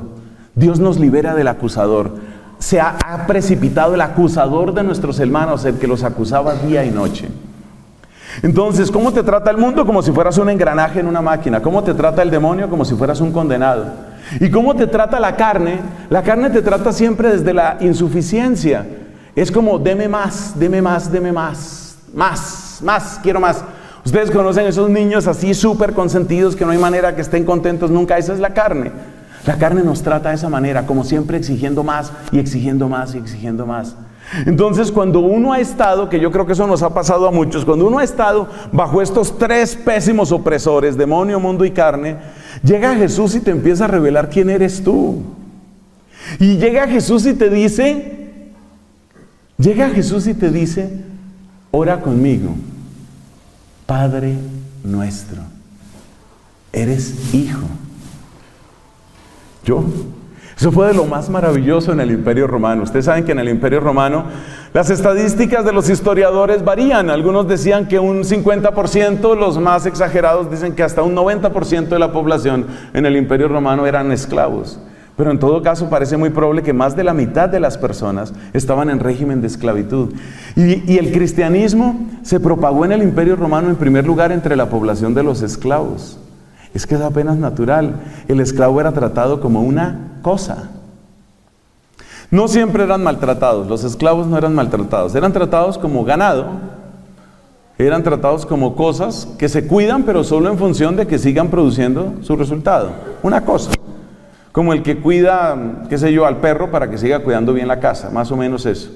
Dios nos libera del acusador. Se ha precipitado el acusador de nuestros hermanos, el que los acusaba día y noche. Entonces, ¿cómo te trata el mundo? Como si fueras un engranaje en una máquina. ¿Cómo te trata el demonio? Como si fueras un condenado. ¿Y cómo te trata la carne? La carne te trata siempre desde la insuficiencia. Es como: deme más, deme más, deme más, más, quiero más. Ustedes conocen esos niños así súper consentidos que no hay manera que estén contentos nunca. Esa es la carne. La carne nos trata de esa manera, como siempre exigiendo más y exigiendo más y exigiendo más. Entonces, cuando uno ha estado, que yo creo que eso nos ha pasado a muchos, cuando uno ha estado bajo estos tres pésimos opresores, demonio, mundo y carne, llega Jesús y te empieza a revelar quién eres tú. Y llega Jesús y te dice, ora conmigo, Padre nuestro, eres hijo. Eso fue de lo más maravilloso en el Imperio Romano. Ustedes saben que en el Imperio Romano las estadísticas de los historiadores varían. Algunos decían que un 50%, los más exagerados dicen que hasta un 90% de la población en el Imperio Romano eran esclavos. Pero en todo caso parece muy probable que más de la mitad de las personas estaban en régimen de esclavitud. Y el cristianismo se propagó en el Imperio Romano en primer lugar entre la población de los esclavos. Es que es apenas natural. El esclavo era tratado como una cosa. No siempre eran maltratados. Los esclavos no eran maltratados. Eran tratados como ganado. Eran tratados como cosas que se cuidan, pero solo en función de que sigan produciendo su resultado. Una cosa. Como el que cuida, qué sé yo, al perro para que siga cuidando bien la casa. Más o menos eso.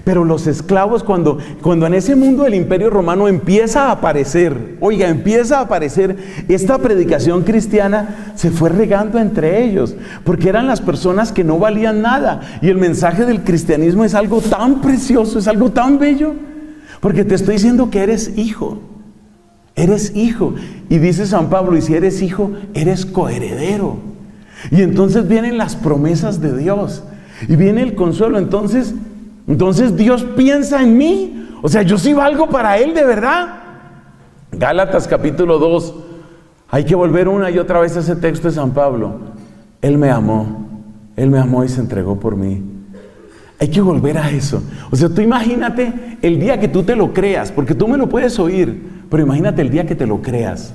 Pero los esclavos, cuando en ese mundo del Imperio Romano empieza a aparecer, esta predicación cristiana, se fue regando entre ellos, porque eran las personas que no valían nada. Y el mensaje del cristianismo es algo tan precioso, es algo tan bello, porque te estoy diciendo que eres hijo. Eres hijo. Y dice San Pablo, y si eres hijo, eres coheredero. Y entonces vienen las promesas de Dios, y viene el consuelo. Entonces Dios piensa en mí. O sea, yo sí valgo para Él de verdad. Gálatas capítulo 2. Hay que volver una y otra vez a ese texto de San Pablo. Él me amó y se entregó por mí. Hay que volver a eso. O sea, tú imagínate el día que tú te lo creas, porque tú me lo puedes oír, pero imagínate el día que te lo creas.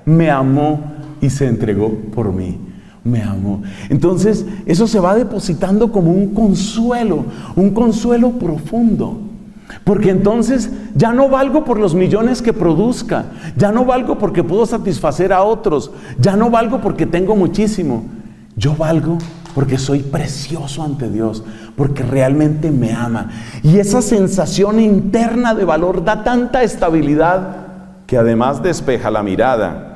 Me amó y se entregó por mí. Me amó. Entonces, eso se va depositando como un consuelo profundo. Porque entonces ya no valgo por los millones que produzca, ya no valgo porque puedo satisfacer a otros, ya no valgo porque tengo muchísimo. Yo valgo porque soy precioso ante Dios, porque realmente me ama. Y esa sensación interna de valor da tanta estabilidad que además despeja la mirada.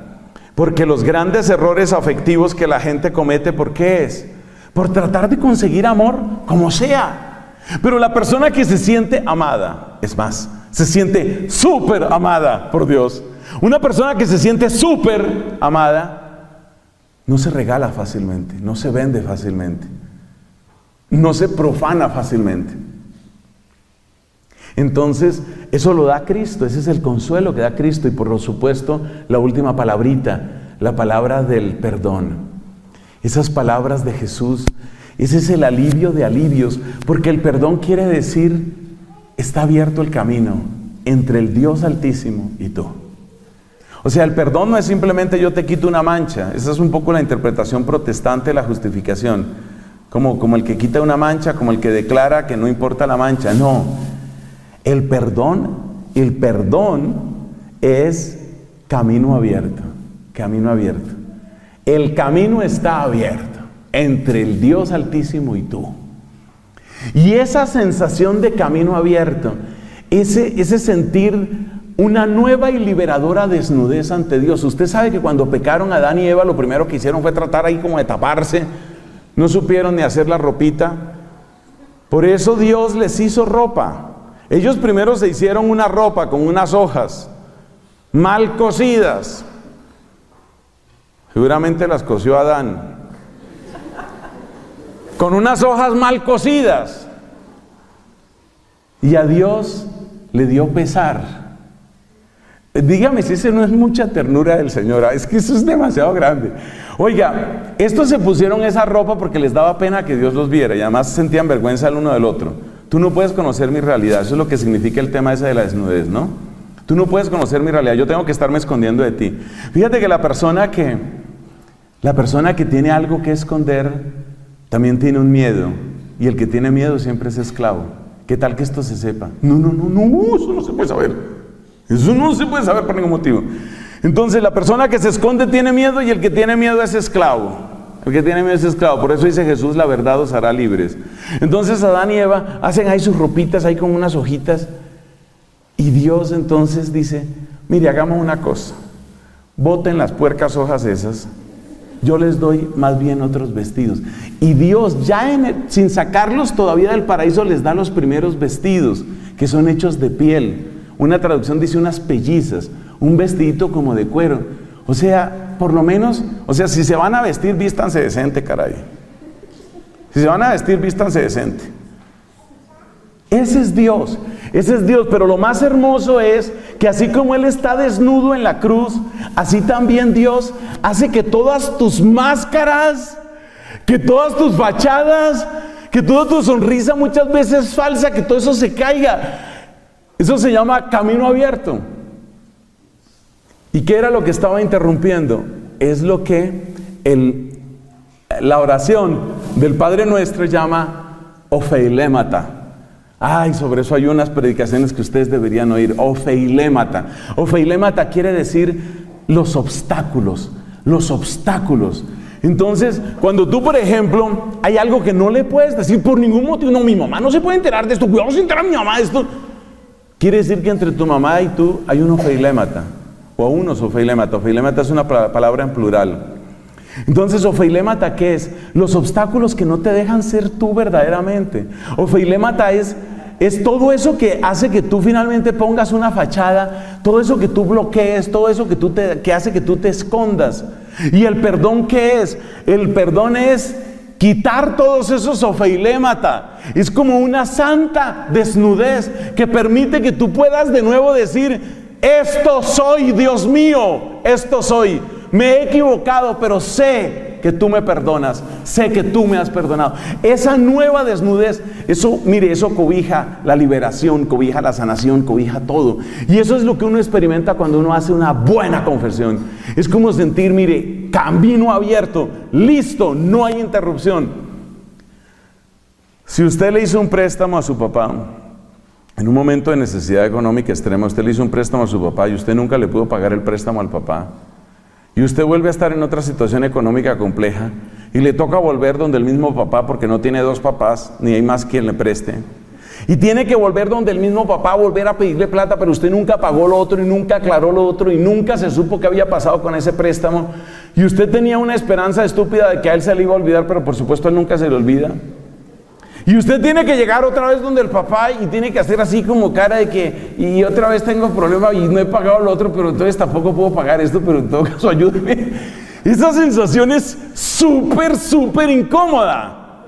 Porque los grandes errores afectivos que la gente comete, ¿por qué es? Por tratar de conseguir amor como sea. Pero la persona que se siente amada, es más, se siente súper amada por Dios. Una persona que se siente súper amada, no se regala fácilmente, no se vende fácilmente, no se profana fácilmente. Entonces, eso lo da Cristo, ese es el consuelo que da Cristo. Y por supuesto, la última palabrita, la palabra del perdón. Esas palabras de Jesús Ese es el alivio de alivios, porque el perdón quiere decir, está abierto el camino entre el Dios Altísimo y tú. O sea, el perdón no es simplemente yo te quito una mancha. Esa es un poco la interpretación protestante de la justificación. Como el que quita una mancha, como el que declara que no importa la mancha. No, el perdón es camino abierto, camino abierto. El camino está abierto entre el Dios Altísimo y tú. Y esa sensación de camino abierto, ese sentir una nueva y liberadora desnudez ante Dios. Usted sabe que cuando pecaron Adán y Eva, lo primero que hicieron fue tratar ahí como de taparse. No supieron ni hacer la ropita. Por eso Dios les hizo ropa. Ellos primero se hicieron una ropa con unas hojas mal cosidas. Seguramente las cosió Adán. Con unas hojas mal cosidas. Y a Dios le dio pesar. Dígame si ese no es mucha ternura del Señor. Es que eso es demasiado grande. Oiga, estos se pusieron esa ropa porque les daba pena que Dios los viera y además sentían vergüenza el uno del otro. Tú no puedes conocer mi realidad. Eso es lo que significa el tema ese de la desnudez, ¿no? Tú no puedes conocer mi realidad. Yo tengo que estarme escondiendo de ti. Fíjate que la persona que tiene algo que esconder también tiene un miedo. Y el que tiene miedo siempre es esclavo. ¿Qué tal que esto se sepa? No, eso no se puede saber. Eso no se puede saber por ningún motivo. Entonces la persona que se esconde tiene miedo y el que tiene miedo es esclavo. El que tiene miedo es esclavo. Por eso dice Jesús, la verdad os hará libres. Entonces Adán y Eva hacen ahí sus ropitas, ahí con unas hojitas. Y Dios entonces dice, mire, hagamos una cosa. Boten las puercas hojas esas. Yo les doy más bien otros vestidos. Y Dios ya sin sacarlos todavía del paraíso les da los primeros vestidos, que son hechos de piel. Una traducción dice unas pellizas, un vestidito como de cuero. O sea, por lo menos, si se van a vestir, vístanse decente, caray. Si se van a vestir, vístanse decente. Ese es Dios, pero lo más hermoso es que así como Él está desnudo en la cruz, así también Dios hace que todas tus máscaras, que todas tus fachadas, que toda tu sonrisa muchas veces falsa, que todo eso se caiga. Eso se llama camino abierto. ¿Y qué era lo que estaba interrumpiendo? Es lo que la oración del Padre Nuestro llama ofeilémata. Ay, sobre eso hay unas predicaciones que ustedes deberían oír. Ofeilémata. Ofeilémata quiere decir los obstáculos. Los obstáculos. Entonces, cuando tú, por ejemplo, hay algo que no le puedes decir por ningún motivo. No, mi mamá no se puede enterar de esto. Cuidado, se entera mi mamá de esto. Quiere decir que entre tu mamá y tú hay un ofeilémata. O unos ofeilémata. Ofeilémata es una palabra en plural. Entonces, ofeilémata, ¿qué es? Los obstáculos que no te dejan ser tú verdaderamente. Ofeilémata es todo eso que hace que tú finalmente pongas una fachada, todo eso que tú bloquees, todo eso que hace que tú te escondas. ¿Y el perdón qué es? El perdón es quitar todos esos ofeilémata. Es como una santa desnudez que permite que tú puedas de nuevo decir: esto soy, Dios mío, esto soy. Me he equivocado, pero sé que tú me perdonas, sé que tú me has perdonado. Esa nueva desnudez, eso, mire, eso cobija la liberación, cobija la sanación, cobija todo. Y eso es lo que uno experimenta cuando uno hace una buena confesión. Es como sentir, mire, camino abierto, listo, no hay interrupción. Si usted le hizo un préstamo a su papá, en un momento de necesidad económica extrema, usted le hizo un préstamo a su papá y usted nunca le pudo pagar el préstamo al papá, y usted vuelve a estar en otra situación económica compleja y le toca volver donde el mismo papá, porque no tiene dos papás, ni hay más quien le preste, y tiene que volver donde el mismo papá, volver a pedirle plata, pero usted nunca pagó lo otro y nunca aclaró lo otro y nunca se supo qué había pasado con ese préstamo, y usted tenía una esperanza estúpida de que a él se le iba a olvidar, pero por supuesto a él nunca se le olvida. Y usted tiene que llegar otra vez donde el papá y tiene que hacer así como cara de que, y otra vez tengo problema y no he pagado lo otro, pero entonces tampoco puedo pagar esto, pero en todo caso ayúdeme. Esa sensación es súper incómoda.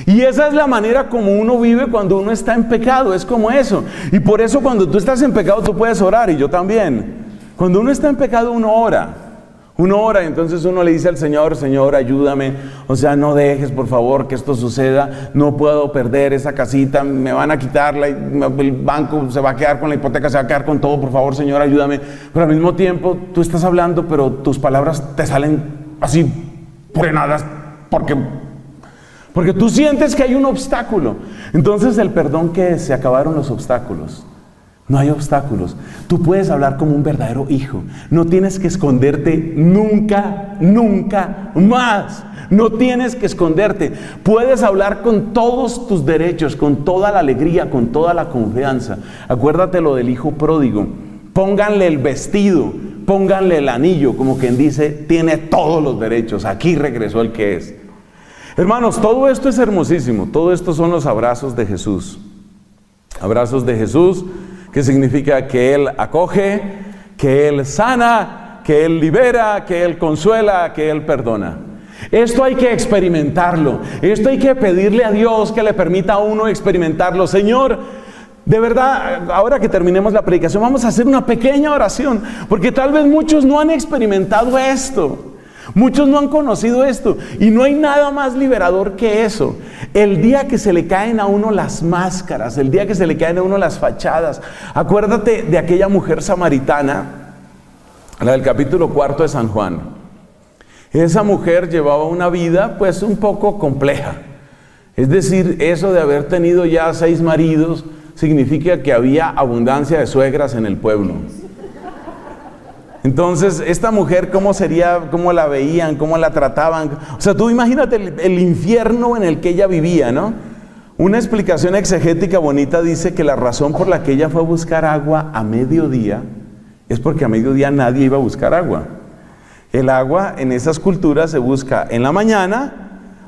Y esa es la manera como uno vive cuando uno está en pecado, es como eso. Y por eso cuando tú estás en pecado tú puedes orar, y yo también. Cuando uno está en pecado uno ora. Uno ora y entonces uno le dice al Señor, Señor, ayúdame, o sea, no dejes por favor que esto suceda, no puedo perder esa casita, me van a quitarla, el banco se va a quedar con la hipoteca, se va a quedar con todo, por favor, Señor, ayúdame. Pero al mismo tiempo tú estás hablando, pero tus palabras te salen así frenadas, porque tú sientes que hay un obstáculo. Entonces el perdón, ¿qué es? Se acabaron los obstáculos. No hay obstáculos. Tú puedes hablar como un verdadero hijo. No tienes que esconderte nunca, nunca más. No tienes que esconderte. Puedes hablar con todos tus derechos, con toda la alegría, con toda la confianza. Acuérdate lo del hijo pródigo. Pónganle el vestido, pónganle el anillo, como quien dice, tiene todos los derechos. Aquí regresó el que es. Hermanos, todo esto es hermosísimo. Todo esto son los abrazos de Jesús. Abrazos de Jesús, que significa que Él acoge, que Él sana, que Él libera, que Él consuela, que Él perdona. Esto hay que experimentarlo. Esto hay que pedirle a Dios que le permita a uno experimentarlo. Señor, de verdad, ahora que terminemos la predicación, vamos a hacer una pequeña oración, porque tal vez muchos no han experimentado esto. Muchos no han conocido esto y no hay nada más liberador que eso. El día que se le caen a uno las máscaras, el día que se le caen a uno las fachadas. Acuérdate de aquella mujer samaritana, la del capítulo 4 de San Juan. Esa mujer llevaba una vida pues un poco compleja. Es decir, eso de haber tenido ya 6 maridos significa que había abundancia de suegras en el pueblo. Entonces, esta mujer, ¿cómo sería? ¿Cómo la veían? ¿Cómo la trataban? O sea, tú imagínate el infierno en el que ella vivía, ¿no? Una explicación exegética bonita dice que la razón por la que ella fue a buscar agua a mediodía es porque a mediodía nadie iba a buscar agua. El agua en esas culturas se busca en la mañana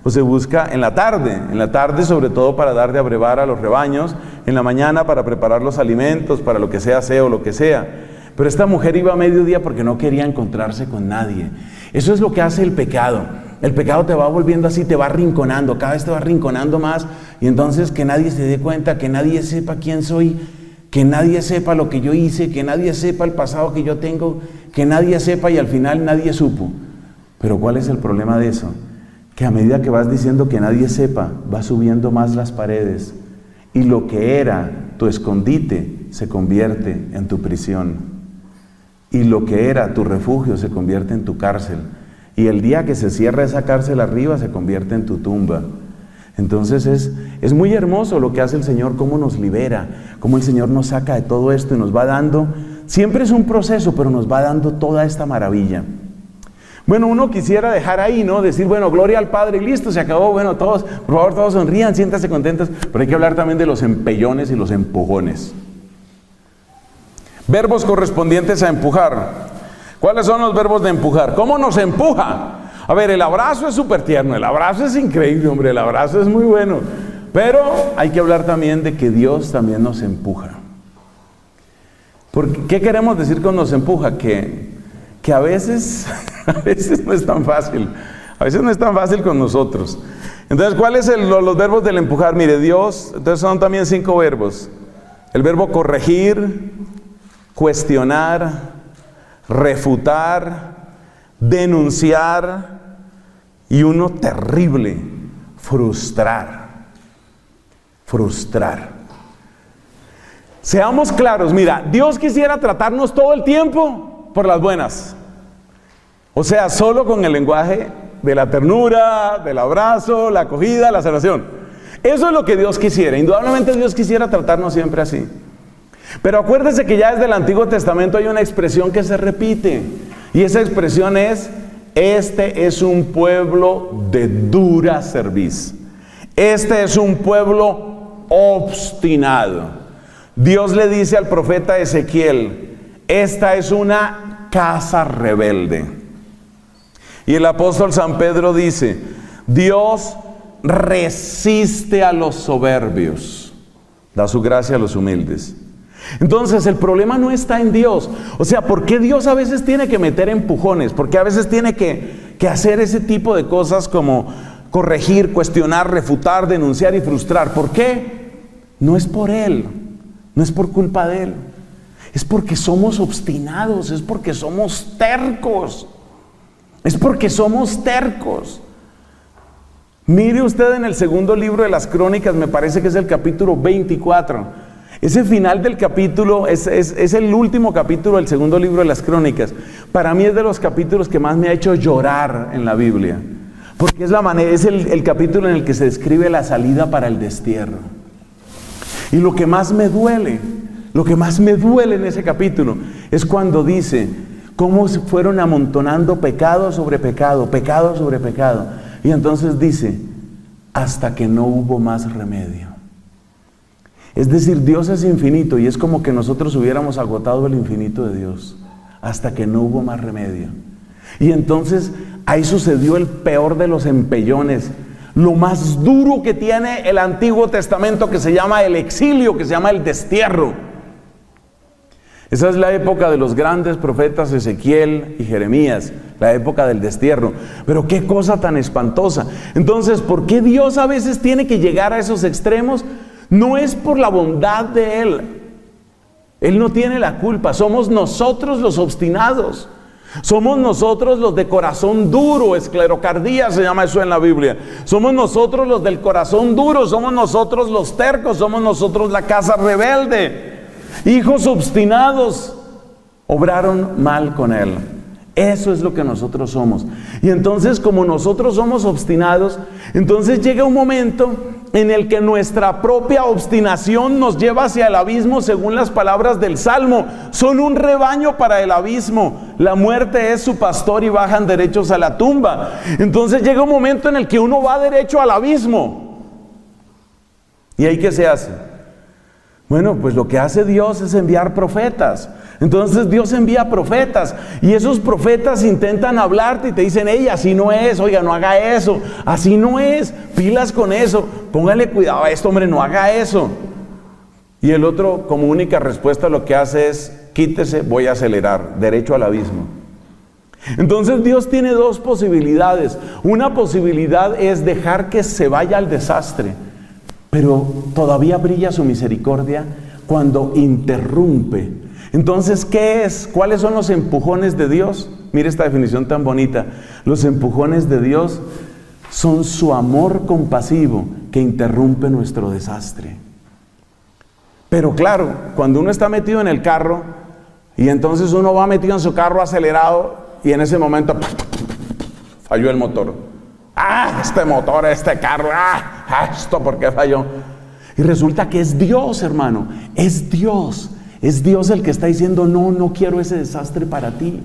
o se busca en la tarde sobre todo para dar de abrevar a los rebaños, en la mañana para preparar los alimentos, para lo que sea aseo, lo que sea. Pero esta mujer iba a mediodía porque no quería encontrarse con nadie. Eso es lo que hace el pecado. El pecado te va volviendo así, te va arrinconando, cada vez te va arrinconando más. Y entonces que nadie se dé cuenta, que nadie sepa quién soy, que nadie sepa lo que yo hice, que nadie sepa el pasado que yo tengo, que nadie sepa y al final nadie supo. Pero ¿cuál es el problema de eso? Que a medida que vas diciendo que nadie sepa, vas subiendo más las paredes. Y lo que era tu escondite se convierte en tu prisión. Y lo que era tu refugio se convierte en tu cárcel. Y el día que se cierra esa cárcel arriba se convierte en tu tumba. Entonces es muy hermoso lo que hace el Señor, cómo nos libera, cómo el Señor nos saca de todo esto y nos va dando, siempre es un proceso, pero nos va dando toda esta maravilla. Bueno, uno quisiera dejar ahí, ¿no? Decir, bueno, gloria al Padre y listo, se acabó. Bueno, todos, por favor, todos sonrían, siéntanse contentos. Pero hay que hablar también de los empellones y los empujones. Verbos correspondientes a empujar. ¿Cuáles son los verbos de empujar? ¿Cómo nos empuja? A ver, el abrazo es súper tierno, el abrazo es increíble, hombre, el abrazo es muy bueno. Pero hay que hablar también de que Dios también nos empuja. ¿Qué queremos decir con nos empuja? Que a veces no es tan fácil. A veces no es tan fácil con nosotros. Entonces, ¿cuáles son los verbos del empujar? Mire, Dios, entonces son también 5 verbos. El verbo corregir, cuestionar, refutar, denunciar y uno terrible, frustrar. Frustrar. Seamos claros, mira, Dios quisiera tratarnos todo el tiempo por las buenas. O sea, solo con el lenguaje de la ternura, del abrazo, la acogida, la salvación. Eso es lo que Dios quisiera. Indudablemente Dios quisiera tratarnos siempre así. Pero acuérdese que ya desde el Antiguo Testamento hay una expresión que se repite. Y esa expresión es, este es un pueblo de dura cerviz. Este es un pueblo obstinado. Dios le dice al profeta Ezequiel, esta es una casa rebelde. Y el apóstol San Pedro dice, Dios resiste a los soberbios, da su gracia a los humildes. Entonces el problema no está en Dios. O sea, ¿por qué Dios a veces tiene que meter empujones? ¿Por qué a veces tiene que hacer ese tipo de cosas como corregir, cuestionar, refutar, denunciar y frustrar? ¿Por qué? No es por Él, no es por culpa de Él. Es porque somos obstinados, es porque somos tercos. Es porque somos tercos. Mire usted en el segundo libro de las Crónicas, me parece que es el capítulo 24. Ese final del capítulo es el último capítulo del segundo libro de las Crónicas. Para mí es de los capítulos que más me ha hecho llorar en la Biblia. Porque es el capítulo en el que se describe la salida para el destierro. Y lo que más me duele en ese capítulo es cuando dice cómo se fueron amontonando pecado sobre pecado, pecado sobre pecado. Y entonces dice, hasta que no hubo más remedio. Es decir, Dios es infinito y es como que nosotros hubiéramos agotado el infinito de Dios, hasta que no hubo más remedio. Y entonces ahí sucedió el peor de los empellones, lo más duro que tiene el Antiguo Testamento, que se llama el exilio, que se llama el destierro. Esa es la época de los grandes profetas Ezequiel y Jeremías, la época del destierro. Pero qué cosa tan espantosa. Entonces, ¿por qué Dios a veces tiene que llegar a esos extremos? No es por la bondad de Él. Él no tiene la culpa. Somos nosotros los obstinados. Somos nosotros los de corazón duro. Esclerocardía se llama eso en la Biblia. Somos nosotros los del corazón duro. Somos nosotros los tercos. Somos nosotros la casa rebelde. Hijos obstinados obraron mal con Él. Eso es lo que nosotros somos. Y entonces, como nosotros somos obstinados, entonces llega un momento en el que nuestra propia obstinación nos lleva hacia el abismo, según las palabras del Salmo. Son un rebaño para el abismo. La muerte es su pastor y bajan derechos a la tumba. Entonces llega un momento en el que uno va derecho al abismo. ¿Y ahí qué se hace? Bueno, pues lo que hace Dios es enviar profetas. Entonces Dios envía profetas y esos profetas intentan hablarte y te dicen, hey, así no es, oiga, no haga eso, así no es, pilas con eso, póngale cuidado a esto, hombre, no haga eso. Y el otro, como única respuesta, lo que hace es, quítese, voy a acelerar, derecho al abismo. Entonces Dios tiene dos posibilidades. Una posibilidad es dejar que se vaya al desastre, pero todavía brilla su misericordia cuando interrumpe. Entonces, ¿qué es? ¿Cuáles son los empujones de Dios? Mire esta definición tan bonita. Los empujones de Dios son su amor compasivo que interrumpe nuestro desastre. Pero claro, cuando uno está metido en el carro y entonces uno va metido en su carro acelerado y en ese momento falló el motor. Este motor, este carro, esto, ¿por qué falló? Y resulta que es Dios, hermano, es Dios. Es Dios el que está diciendo, no quiero ese desastre para ti.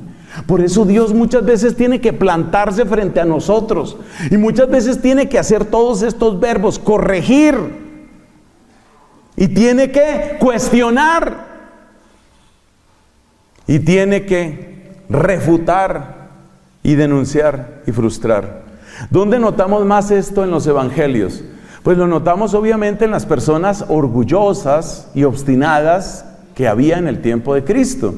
Por eso Dios muchas veces tiene que plantarse frente a nosotros. Y muchas veces tiene que hacer todos estos verbos, corregir. Y tiene que cuestionar. Y tiene que refutar y denunciar y frustrar. ¿Dónde notamos más esto en los evangelios? Pues lo notamos obviamente en las personas orgullosas y obstinadas que había en el tiempo de Cristo.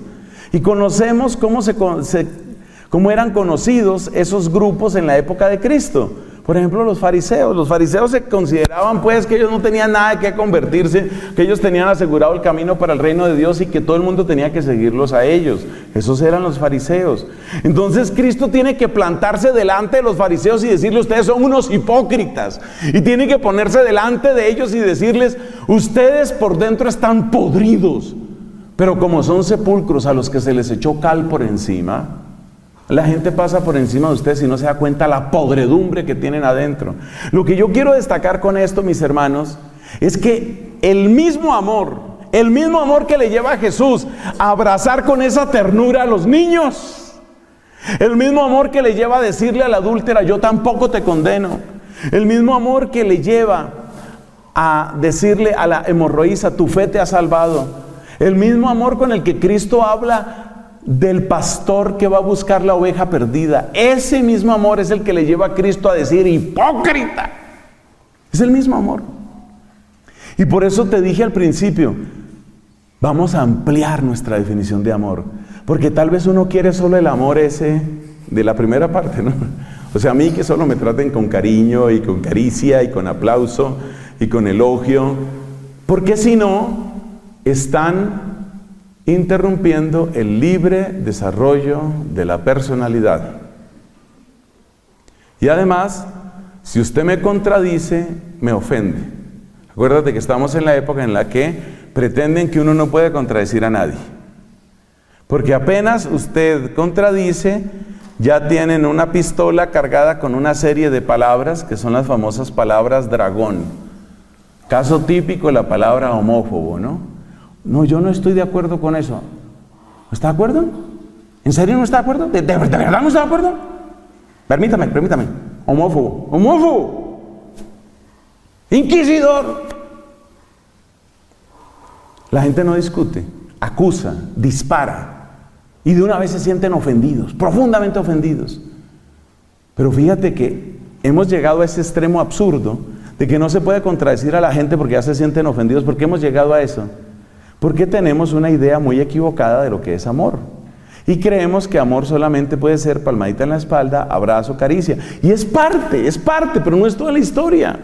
Y conocemos cómo eran conocidos esos grupos en la época de Cristo. Por ejemplo, los fariseos. Los fariseos se consideraban pues que ellos no tenían nada de qué convertirse, que ellos tenían asegurado el camino para el reino de Dios y que todo el mundo tenía que seguirlos a ellos. Esos eran los fariseos. Entonces Cristo tiene que plantarse delante de los fariseos y decirle, ustedes son unos hipócritas. Y tiene que ponerse delante de ellos y decirles, ustedes por dentro están podridos. Pero como son sepulcros a los que se les echó cal por encima, la gente pasa por encima de ustedes y no se da cuenta la podredumbre que tienen adentro. Lo que yo quiero destacar con esto, mis hermanos, es que el mismo amor que le lleva a Jesús a abrazar con esa ternura a los niños, el mismo amor que le lleva a decirle a la adúltera, yo tampoco te condeno, el mismo amor que le lleva a decirle a la hemorroísa, tu fe te ha salvado, el mismo amor con el que Cristo habla del pastor que va a buscar la oveja perdida, ese mismo amor es el que le lleva a Cristo a decir hipócrita. Es el mismo amor. Y por eso te dije al principio, vamos a ampliar nuestra definición de amor, porque tal vez uno quiere solo el amor ese de la primera parte, ¿no? O sea, a mí que solo me traten con cariño y con caricia y con aplauso y con elogio, porque si no, están interrumpiendo el libre desarrollo de la personalidad. Y además, si usted me contradice, me ofende. Acuérdate que estamos en la época en la que pretenden que uno no puede contradecir a nadie. Porque apenas usted contradice, ya tienen una pistola cargada con una serie de palabras que son las famosas palabras dragón. Caso típico, la palabra homófobo, ¿no? No, yo no estoy de acuerdo con eso. ¿No está de acuerdo? ¿En serio no está de acuerdo? ¿De verdad no está de acuerdo? Permítame. Homófobo. ¡Homófobo! ¡Inquisidor! La gente no discute, acusa, dispara. Y de una vez se sienten ofendidos, profundamente ofendidos. Pero fíjate que hemos llegado a ese extremo absurdo de que no se puede contradecir a la gente porque ya se sienten ofendidos. ¿Por qué hemos llegado a eso? Porque tenemos una idea muy equivocada de lo que es amor. Y creemos que amor solamente puede ser palmadita en la espalda, abrazo, caricia. Y es parte, pero no es toda la historia.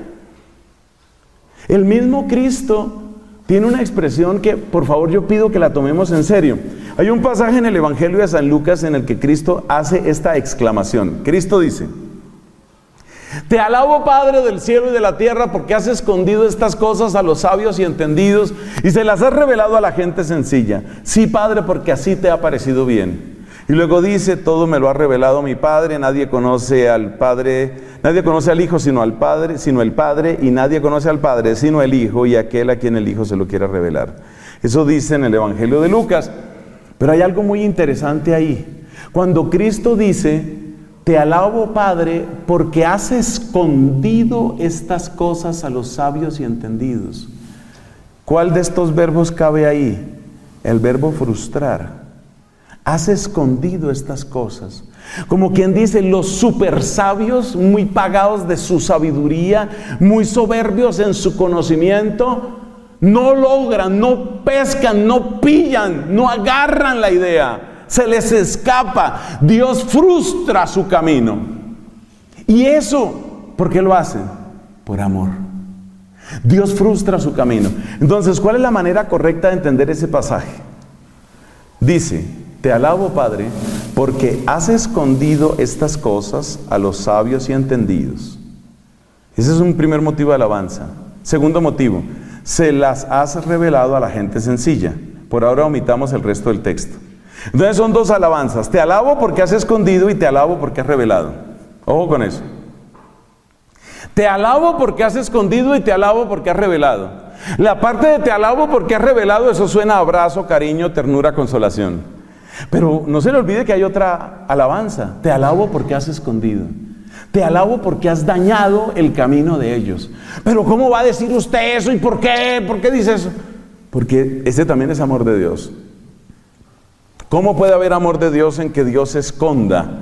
El mismo Cristo tiene una expresión que, por favor, yo pido que la tomemos en serio. Hay un pasaje en el Evangelio de San Lucas en el que Cristo hace esta exclamación. Cristo dice: Te alabo, Padre del cielo y de la tierra, porque has escondido estas cosas a los sabios y entendidos y se las has revelado a la gente sencilla. Sí, Padre, porque así te ha parecido bien. Y luego dice: todo me lo ha revelado mi Padre, nadie conoce al Hijo sino el Padre, y nadie conoce al Padre sino el Hijo y aquel a quien el Hijo se lo quiera revelar. Eso dice en el Evangelio de Lucas. Pero hay algo muy interesante ahí. Cuando Cristo dice: Te alabo, Padre, porque has escondido estas cosas a los sabios y entendidos. ¿Cuál de estos verbos cabe ahí? El verbo frustrar. Has escondido estas cosas. Como quien dice, los super sabios, muy pagados de su sabiduría, muy soberbios en su conocimiento, no logran, no pescan, no pillan, no agarran la idea. Se les escapa. Dios frustra su camino. Y eso, ¿por qué lo hacen? Por amor. Dios frustra su camino. Entonces, ¿cuál es la manera correcta de entender ese pasaje? Dice: Te alabo, Padre, porque has escondido estas cosas a los sabios y entendidos. Ese es un primer motivo de alabanza. Segundo motivo: se las has revelado a la gente sencilla. Por ahora omitamos el resto del texto. Entonces son dos alabanzas: te alabo porque has escondido y te alabo porque has revelado. Ojo con eso. Te alabo porque has escondido y te alabo porque has revelado. La parte de te alabo porque has revelado, eso suena a abrazo, cariño, ternura, consolación. Pero no se le olvide que hay otra alabanza: te alabo porque has escondido. Te alabo porque has dañado el camino de ellos. Pero ¿cómo va a decir usted eso? ¿Y por qué? ¿Por qué dice eso? Porque ese también es amor de Dios. ¿Cómo puede haber amor de Dios en que Dios esconda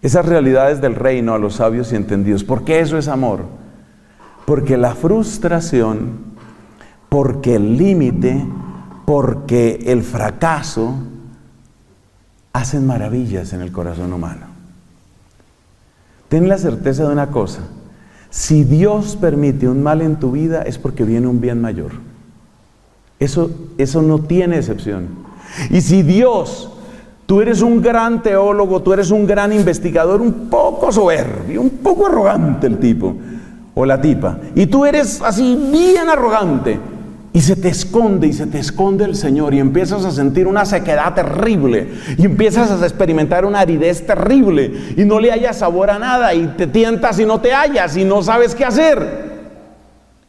esas realidades del reino a los sabios y entendidos? ¿Por qué eso es amor? Porque la frustración, porque el límite, porque el fracaso hacen maravillas en el corazón humano. Ten la certeza de una cosa: si Dios permite un mal en tu vida es porque viene un bien mayor. Eso no tiene excepción. Y si Dios, tú eres un gran teólogo, tú eres un gran investigador, un poco soberbio, un poco arrogante el tipo o la tipa, y tú eres así bien arrogante, y se te esconde el Señor, y empiezas a sentir una sequedad terrible, y empiezas a experimentar una aridez terrible, y no le hallas sabor a nada, y te tientas y no te hallas, y no sabes qué hacer.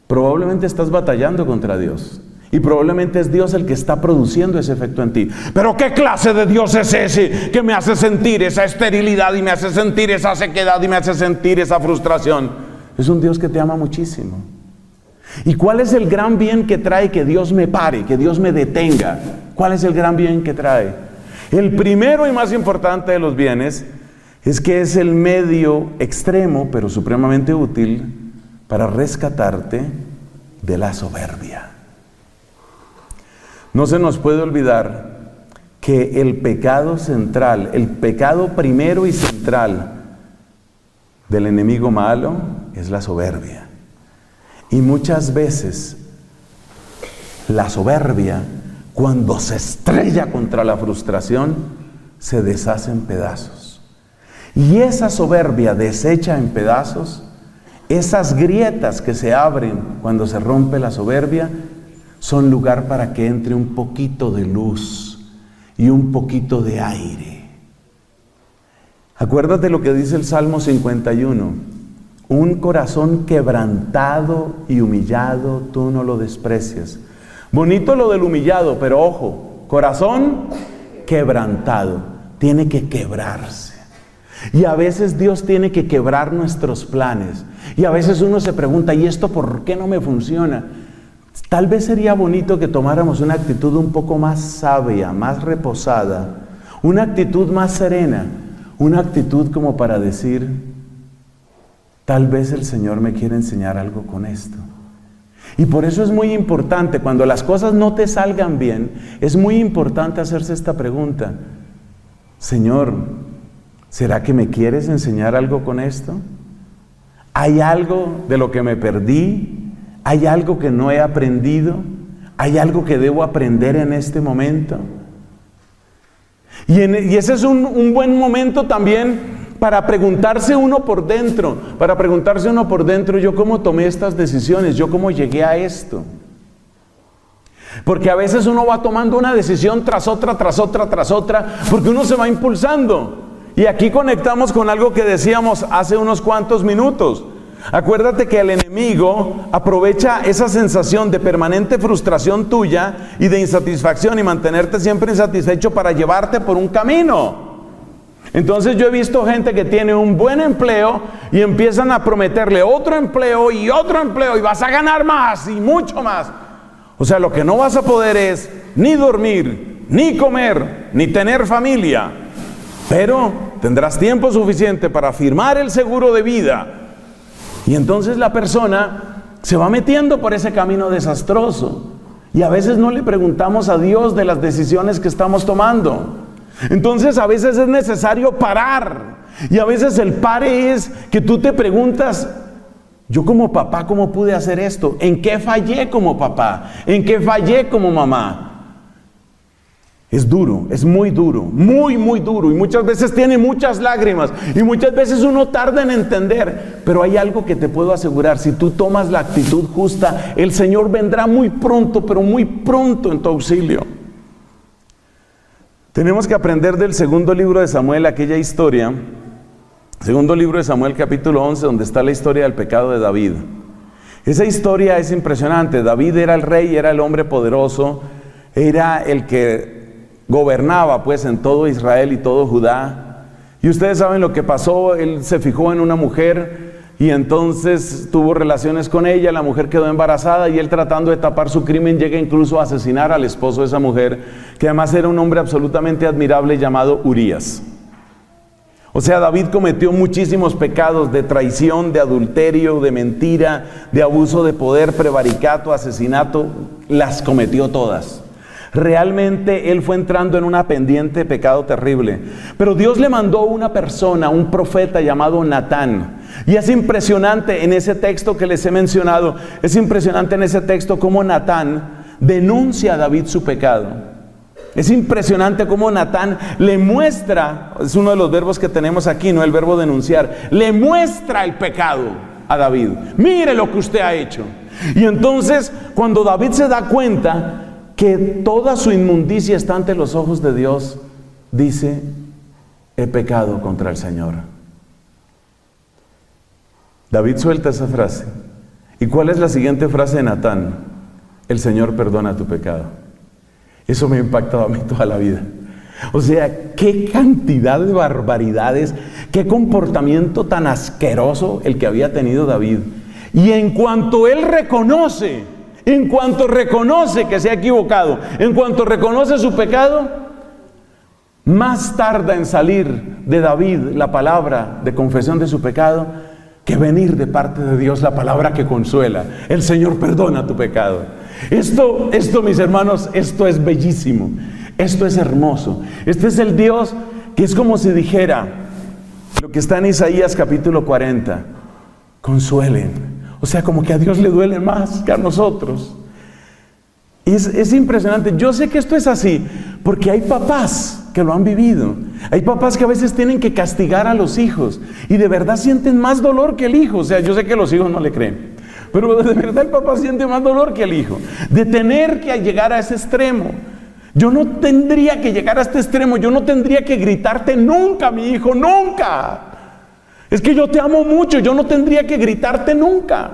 Probablemente estás batallando contra Dios, y probablemente es Dios el que está produciendo ese efecto en ti. Pero ¿qué clase de Dios es ese que me hace sentir esa esterilidad, y me hace sentir esa sequedad, y me hace sentir esa frustración? Es un Dios que te ama muchísimo. ¿Y cuál es el gran bien que trae que Dios me pare, que Dios me detenga? ¿Cuál es el gran bien que trae? El primero y más importante de los bienes es que es el medio extremo, pero supremamente útil, para rescatarte de la soberbia. No se nos puede olvidar que el pecado central, el pecado primero y central del enemigo malo es la soberbia. Y muchas veces la soberbia, cuando se estrella contra la frustración, se deshace en pedazos. Y esa soberbia deshecha en pedazos, esas grietas que se abren cuando se rompe la soberbia, son lugar para que entre un poquito de luz y un poquito de aire. Acuérdate lo que dice el Salmo 51. Un corazón quebrantado y humillado, tú no lo desprecias. Bonito lo del humillado, pero ojo, corazón quebrantado, tiene que quebrarse. Y a veces Dios tiene que quebrar nuestros planes. Y a veces uno se pregunta, ¿y esto por qué no me funciona? Tal vez sería bonito que tomáramos una actitud un poco más sabia, más reposada, una actitud más serena, una actitud como para decir, tal vez el Señor me quiere enseñar algo con esto. Y por eso es muy importante, cuando las cosas no te salgan bien, es muy importante hacerse esta pregunta. Señor, ¿será que me quieres enseñar algo con esto? ¿Hay algo de lo que me perdí? ¿Hay algo que no he aprendido? ¿Hay algo que debo aprender en este momento? Y ese es un buen momento también para preguntarse uno por dentro, yo cómo tomé estas decisiones, yo cómo llegué a esto. Porque a veces uno va tomando una decisión tras otra, porque uno se va impulsando. Y aquí conectamos con algo que decíamos hace unos cuantos minutos. Acuérdate que el enemigo aprovecha esa sensación de permanente frustración tuya y de insatisfacción y mantenerte siempre insatisfecho para llevarte por un camino. Entonces yo he visto gente que tiene un buen empleo y empiezan a prometerle otro empleo y vas a ganar más y mucho más. O sea, lo que no vas a poder es ni dormir, ni comer, ni tener familia, pero tendrás tiempo suficiente para firmar el seguro de vida. Y entonces la persona se va metiendo por ese camino desastroso y a veces no le preguntamos a Dios de las decisiones que estamos tomando. Entonces a veces es necesario parar y a veces el pare es que tú te preguntas, yo como papá, ¿cómo pude hacer esto? ¿En qué fallé como papá? ¿En qué fallé como mamá? Es duro, es muy duro, muy duro, y muchas veces tiene muchas lágrimas y muchas veces uno tarda en entender, pero hay algo que te puedo asegurar: si tú tomas la actitud justa, el Señor vendrá muy pronto, pero muy pronto en tu auxilio. Tenemos que aprender del segundo libro de Samuel, aquella historia, segundo libro de Samuel capítulo 11, donde está la historia del pecado de David. Esa historia es impresionante. David era el rey, era el hombre poderoso, era el que gobernaba pues en todo Israel y todo Judá. Y ustedes saben lo que pasó. Él se fijó en una mujer y entonces tuvo relaciones con ella. La mujer quedó embarazada y él, tratando de tapar su crimen, llega incluso a asesinar al esposo de esa mujer, que además era un hombre absolutamente admirable llamado Urías. O sea, David cometió muchísimos pecados de traición, de adulterio, de mentira, de abuso de poder, prevaricato, asesinato. Las cometió todas. Realmente él fue entrando en una pendiente de pecado terrible. Pero Dios le mandó una persona, un profeta llamado Natán. Y es impresionante en ese texto que les he mencionado, es impresionante en ese texto cómo Natán denuncia a David su pecado. Es impresionante cómo Natán le muestra, es uno de los verbos que tenemos aquí, no el verbo denunciar, le muestra el pecado a David. Mire lo que usted ha hecho. Y entonces, cuando David se da cuenta que toda su inmundicia está ante los ojos de Dios, dice: he pecado contra el Señor. David suelta esa frase. ¿Y cuál es la siguiente frase de Natán? El Señor perdona tu pecado. Eso me ha impactado a mí toda la vida. O sea, qué cantidad de barbaridades, qué comportamiento tan asqueroso el que había tenido David. Y en cuanto él reconoce que se ha equivocado, en cuanto reconoce su pecado, más tarda en salir de David la palabra de confesión de su pecado que venir de parte de Dios la palabra que consuela: el Señor perdona tu pecado. Esto, mis hermanos, esto es bellísimo, esto es hermoso. Este es el Dios que es como si dijera lo que está en Isaías capítulo 40: consuelen. O sea, como que a Dios le duele más que a nosotros. Es impresionante. Yo sé que esto es así porque hay papás que lo han vivido. Hay papás que a veces tienen que castigar a los hijos y de verdad sienten más dolor que el hijo. O sea, yo sé que los hijos no le creen, pero de verdad el papá siente más dolor que el hijo. De tener que llegar a ese extremo. Yo no tendría que llegar a este extremo. Yo no tendría que gritarte nunca, mi hijo, nunca. Es que yo te amo mucho. Yo no tendría que gritarte nunca.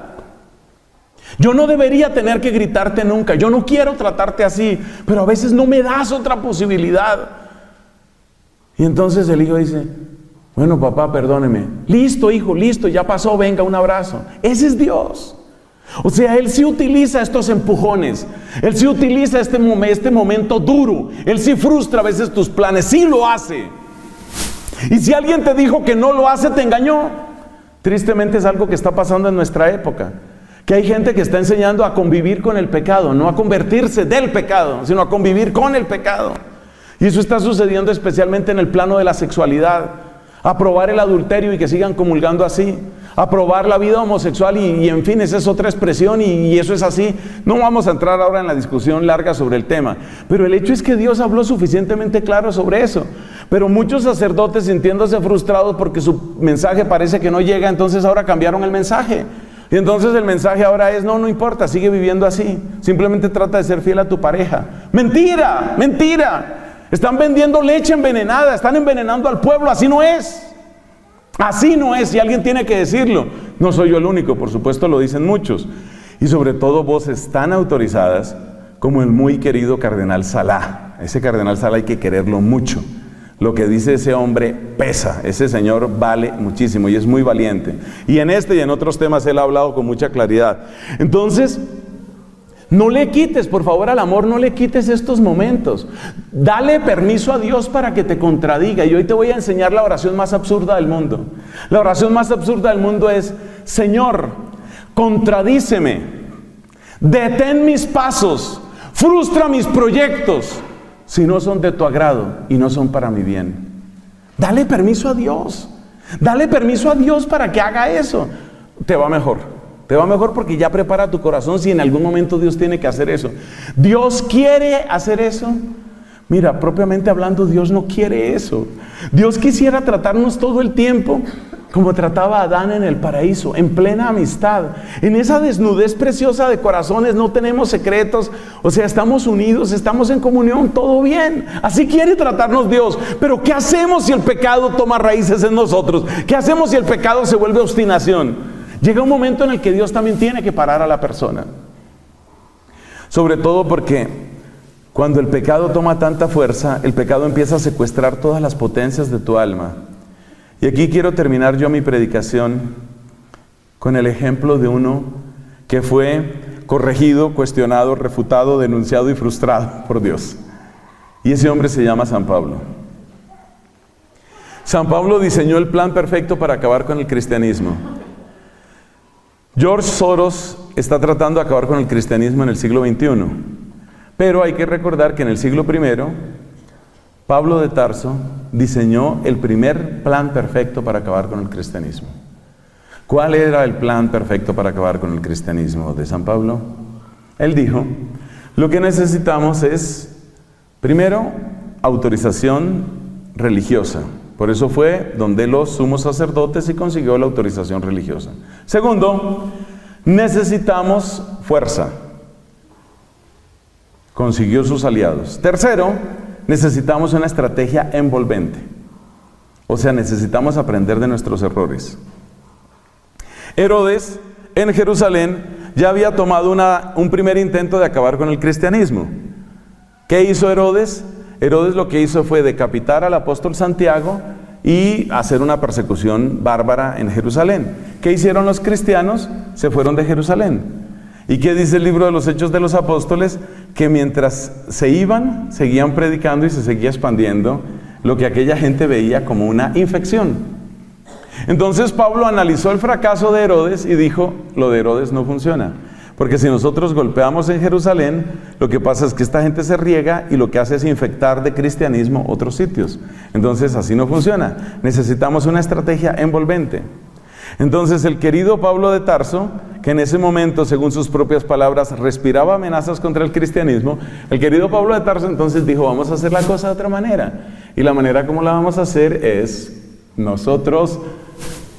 Yo no debería tener que gritarte nunca. Yo no quiero tratarte así, pero a veces no me das otra posibilidad. Y entonces el hijo dice, bueno, papá, perdóneme. Listo, hijo, listo, ya pasó, venga, un abrazo. Ese es Dios. O sea, Él sí utiliza estos empujones. Él sí utiliza este momento duro. Él sí frustra a veces tus planes. Sí lo hace. Y si alguien te dijo que no lo hace, te engañó. Tristemente es algo que está pasando en nuestra época. Que hay gente que está enseñando a convivir con el pecado. No a convertirse del pecado, sino a convivir con el pecado. Y eso está sucediendo especialmente en el plano de la sexualidad. Aprobar el adulterio y que sigan comulgando así. Aprobar la vida homosexual y en fin, esa es otra expresión y eso es así. No vamos a entrar ahora en la discusión larga sobre el tema, pero el hecho es que Dios habló suficientemente claro sobre eso. Pero muchos sacerdotes, sintiéndose frustrados porque su mensaje parece que no llega, entonces ahora cambiaron el mensaje. Y entonces el mensaje ahora es, no importa, sigue viviendo así. Simplemente trata de ser fiel a tu pareja. ¡Mentira! ¡Mentira! Están vendiendo leche envenenada, están envenenando al pueblo, así no es. Así no es, y alguien tiene que decirlo. No soy yo el único, por supuesto lo dicen muchos. Y sobre todo voces tan autorizadas como el muy querido cardenal Salá. Ese cardenal Salá hay que quererlo mucho. Lo que dice ese hombre pesa, ese señor vale muchísimo y es muy valiente. Y en este y en otros temas él ha hablado con mucha claridad. Entonces, no le quites, por favor, al amor, no le quites estos momentos. Dale permiso a Dios para que te contradiga. Y hoy te voy a enseñar la oración más absurda del mundo. La oración más absurda del mundo es, Señor, contradíceme, detén mis pasos, frustra mis proyectos, si no son de tu agrado y no son para mi bien. Dale permiso a Dios. Dale permiso a Dios para que haga eso. Te va mejor. Te va mejor porque ya prepara tu corazón si en algún momento Dios tiene que hacer eso. ¿Dios quiere hacer eso? Mira, propiamente hablando, Dios no quiere eso. Dios quisiera tratarnos todo el tiempo como trataba a Adán en el paraíso, en plena amistad. En esa desnudez preciosa de corazones, no tenemos secretos. O sea, estamos unidos, estamos en comunión, todo bien. Así quiere tratarnos Dios. Pero ¿qué hacemos si el pecado toma raíces en nosotros? ¿Qué hacemos si el pecado se vuelve obstinación? Llega un momento en el que Dios también tiene que parar a la persona. Sobre todo porque cuando el pecado toma tanta fuerza, el pecado empieza a secuestrar todas las potencias de tu alma. Y aquí quiero terminar yo mi predicación con el ejemplo de uno que fue corregido, cuestionado, refutado, denunciado y frustrado por Dios. Y ese hombre se llama San Pablo. San Pablo diseñó el plan perfecto para acabar con el cristianismo. George Soros está tratando de acabar con el cristianismo en el siglo XXI. Pero hay que recordar que en el siglo I, Pablo de Tarso diseñó el primer plan perfecto para acabar con el cristianismo. ¿Cuál era el plan perfecto para acabar con el cristianismo de San Pablo? Él dijo, lo que necesitamos es, primero, autorización religiosa. Por eso fue donde los sumos sacerdotes y consiguió la autorización religiosa. Segundo, necesitamos fuerza. Consiguió sus aliados. Tercero, necesitamos una estrategia envolvente. O sea, necesitamos aprender de nuestros errores. Herodes, en Jerusalén, ya había tomado un primer intento de acabar con el cristianismo. ¿Qué hizo Herodes? Herodes lo que hizo fue decapitar al apóstol Santiago y hacer una persecución bárbara en Jerusalén. ¿Qué hicieron los cristianos? Se fueron de Jerusalén. ¿Y qué dice el libro de los Hechos de los Apóstoles? Que mientras se iban, seguían predicando y se seguía expandiendo lo que aquella gente veía como una infección. Entonces Pablo analizó el fracaso de Herodes y dijo, lo de Herodes no funciona. Porque si nosotros golpeamos en Jerusalén, lo que pasa es que esta gente se riega y lo que hace es infectar de cristianismo otros sitios. Entonces así no funciona. Necesitamos una estrategia envolvente. Entonces el querido Pablo de Tarso, que en ese momento, según sus propias palabras, respiraba amenazas contra el cristianismo, el querido Pablo de Tarso entonces dijo, vamos a hacer la cosa de otra manera. Y la manera como la vamos a hacer es nosotros,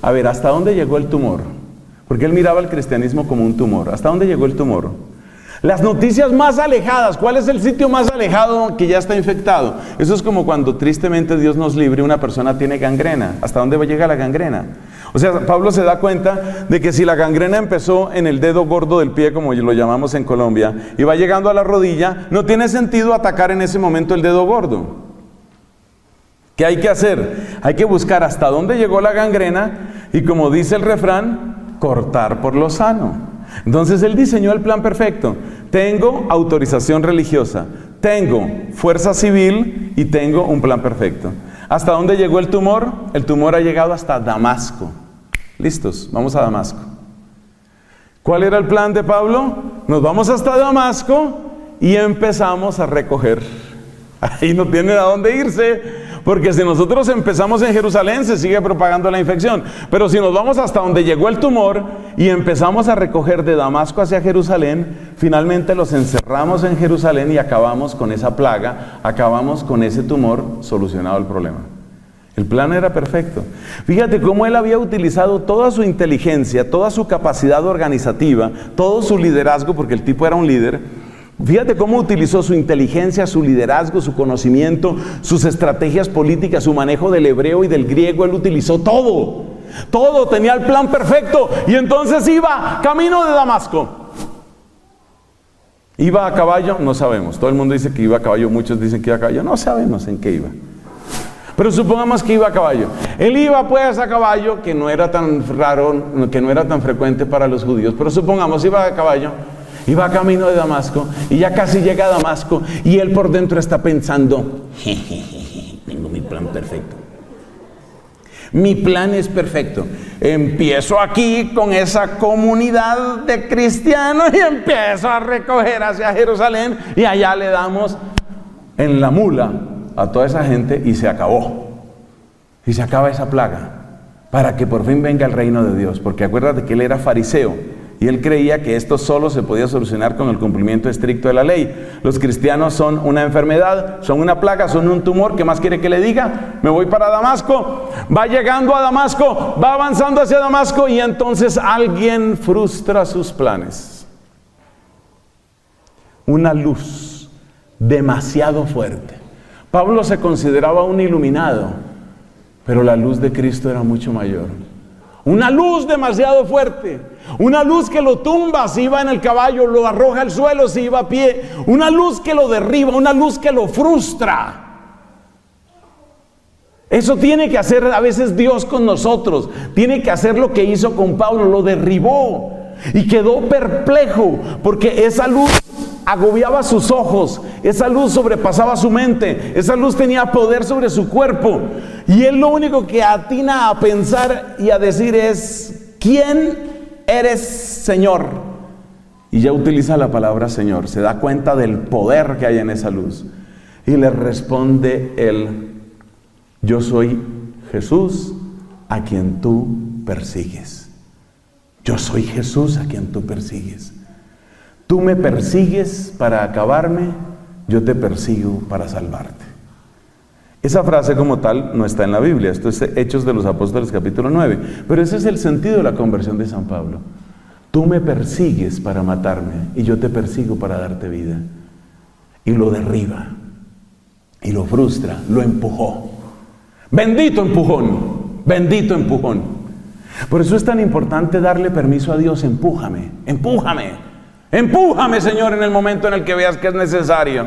a ver, ¿hasta dónde llegó el tumor? Porque él miraba el cristianismo como un tumor. ¿Hasta dónde llegó el tumor? Las noticias más alejadas. ¿Cuál es el sitio más alejado que ya está infectado? Eso es como cuando tristemente Dios nos libre, una persona tiene gangrena. ¿Hasta dónde llega la gangrena? O sea, Pablo se da cuenta de que si la gangrena empezó en el dedo gordo del pie, como lo llamamos en Colombia, y va llegando a la rodilla, no tiene sentido atacar en ese momento el dedo gordo. ¿Qué hay que hacer? Hay que buscar hasta dónde llegó la gangrena y, como dice el refrán, cortar por lo sano. Entonces él diseñó el plan perfecto. Tengo autorización religiosa, tengo fuerza civil y tengo un plan perfecto. ¿Hasta dónde llegó el tumor? El tumor ha llegado hasta Damasco. Listos, vamos a Damasco. ¿Cuál era el plan de Pablo? Nos vamos hasta Damasco y empezamos a recoger. Ahí no tienen a dónde irse. Porque si nosotros empezamos en Jerusalén, se sigue propagando la infección. Pero si nos vamos hasta donde llegó el tumor y empezamos a recoger de Damasco hacia Jerusalén, finalmente los encerramos en Jerusalén y acabamos con esa plaga, acabamos con ese tumor, solucionado el problema. El plan era perfecto. Fíjate cómo él había utilizado toda su inteligencia, toda su capacidad organizativa, todo su liderazgo, porque el tipo era un líder. Fíjate cómo utilizó su inteligencia, su liderazgo, su conocimiento, sus estrategias políticas, su manejo del hebreo y del griego. Él utilizó todo. Todo, tenía el plan perfecto. Y entonces iba camino de Damasco. ¿Iba a caballo? No sabemos. Todo el mundo dice que iba a caballo. Muchos dicen que iba a caballo. No sabemos en qué iba. Pero supongamos que iba a caballo. Él iba pues a caballo, que no era tan raro, que no era tan frecuente para los judíos. Pero supongamos iba a caballo. Iba camino de Damasco y ya casi llega a Damasco y él por dentro está pensando, tengo mi plan perfecto. Mi plan es perfecto. Empiezo aquí con esa comunidad de cristianos y empiezo a recoger hacia Jerusalén y allá le damos en la mula a toda esa gente y se acabó. Y se acaba esa plaga para que por fin venga el reino de Dios. Porque acuérdate que él era fariseo. Y él creía que esto solo se podía solucionar con el cumplimiento estricto de la ley. Los cristianos son una enfermedad, son una plaga, son un tumor. ¿Qué más quiere que le diga? Me voy para Damasco. Va llegando a Damasco, va avanzando hacia Damasco y entonces alguien frustra sus planes. Una luz demasiado fuerte. Pablo se consideraba un iluminado, pero la luz de Cristo era mucho mayor. Una luz demasiado fuerte, una luz que lo tumba si iba en el caballo, lo arroja al suelo si iba a pie, una luz que lo derriba, una luz que lo frustra. Eso tiene que hacer a veces Dios con nosotros, tiene que hacer lo que hizo con Pablo, lo derribó y quedó perplejo porque esa luz agobiaba sus ojos, esa luz sobrepasaba su mente, esa luz tenía poder sobre su cuerpo y él lo único que atina a pensar y a decir es, ¿quién eres, Señor? Y ya utiliza la palabra Señor, se da cuenta del poder que hay en esa luz y le responde él, yo soy Jesús a quien tú persigues. Yo soy Jesús a quien tú persigues. Tú me persigues para acabarme, yo te persigo para salvarte. Esa frase como tal no está en la Biblia, esto es Hechos de los Apóstoles capítulo 9, pero ese es el sentido de la conversión de San Pablo. Tú me persigues para matarme y yo te persigo para darte vida. Y lo derriba, y lo frustra, lo empujó. Bendito empujón, bendito empujón. Por eso es tan importante darle permiso a Dios, empújame, empújame. Empújame, Señor, en el momento en el que veas que es necesario.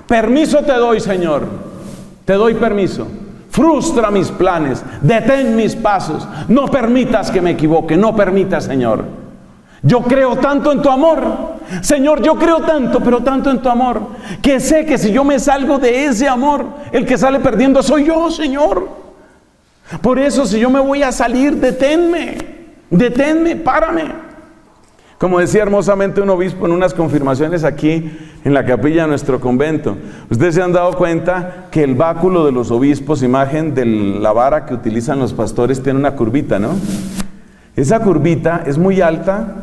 Permiso te doy, Señor. Te doy permiso. Frustra mis planes. Detén mis pasos. No permitas que me equivoque. No permitas, Señor. Yo creo tanto en tu amor. Señor, yo creo tanto, pero tanto en tu amor, que sé que si yo me salgo de ese amor, el que sale perdiendo soy yo, Señor. Por eso, si yo me voy a salir, deténme. Deténme, párame. Como decía hermosamente un obispo en unas confirmaciones aquí en la capilla de nuestro convento, ustedes se han dado cuenta que el báculo de los obispos, imagen de la vara que utilizan los pastores, tiene una curvita, ¿no? Esa curvita es muy alta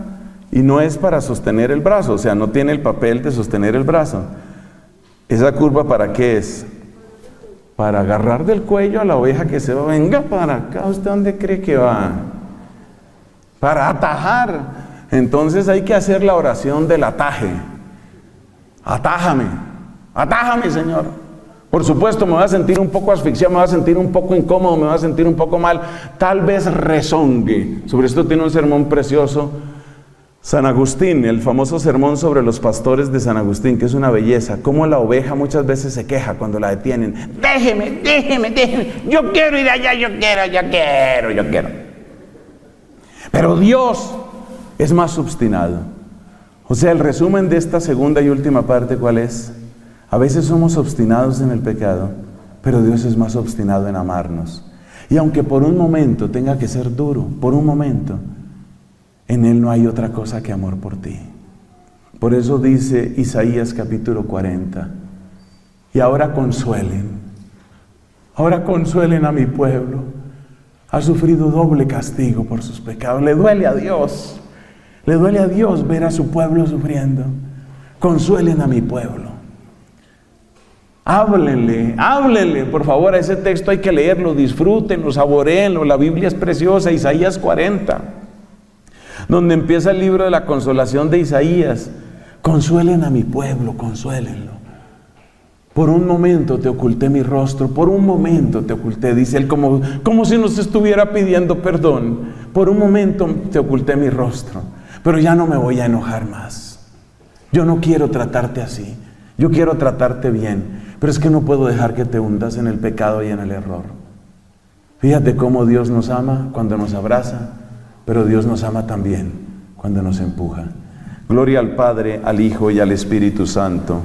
y no es para sostener el brazo, o sea, no tiene el papel de sostener el brazo. ¿Esa curva para qué es? para agarrar del cuello a la oveja que se va. Venga para acá, ¿usted dónde cree que va? Para atajar. Entonces hay que hacer la oración del ataje. Atájame, atájame, Señor. Por supuesto, me voy a sentir un poco asfixiado, me voy a sentir un poco incómodo, me voy a sentir un poco mal. Tal vez rezongue. Sobre esto tiene un sermón precioso San Agustín, el famoso sermón sobre los pastores de San Agustín, que es una belleza. Cómo la oveja muchas veces se queja cuando la detienen. Déjeme, déjeme, déjeme. Yo quiero ir allá, yo quiero. Pero Dios es más obstinado. O sea, el resumen de esta segunda y última parte, ¿cuál es? A veces somos obstinados en el pecado, pero Dios es más obstinado en amarnos. Y aunque por un momento tenga que ser duro, por un momento, en Él no hay otra cosa que amor por ti. Por eso dice Isaías capítulo 40, y ahora consuelen a mi pueblo. Ha sufrido doble castigo por sus pecados. Le duele a Dios ver a su pueblo sufriendo. Consuelen a mi pueblo. Háblenle, por favor, a ese texto hay que leerlo, disfrútenlo, saboréenlo. La Biblia es preciosa, Isaías 40, donde empieza el libro de la consolación de Isaías. Consuelen a mi pueblo, consuélenlo. Por un momento te oculté mi rostro, por un momento te oculté, dice él, como si nos estuviera pidiendo perdón. Por un momento te oculté mi rostro, pero ya no me voy a enojar más. Yo no quiero tratarte así, yo quiero tratarte bien, pero es que no puedo dejar que te hundas en el pecado y en el error. Fíjate cómo Dios nos ama cuando nos abraza, pero Dios nos ama también cuando nos empuja. Gloria al Padre, al Hijo y al Espíritu Santo.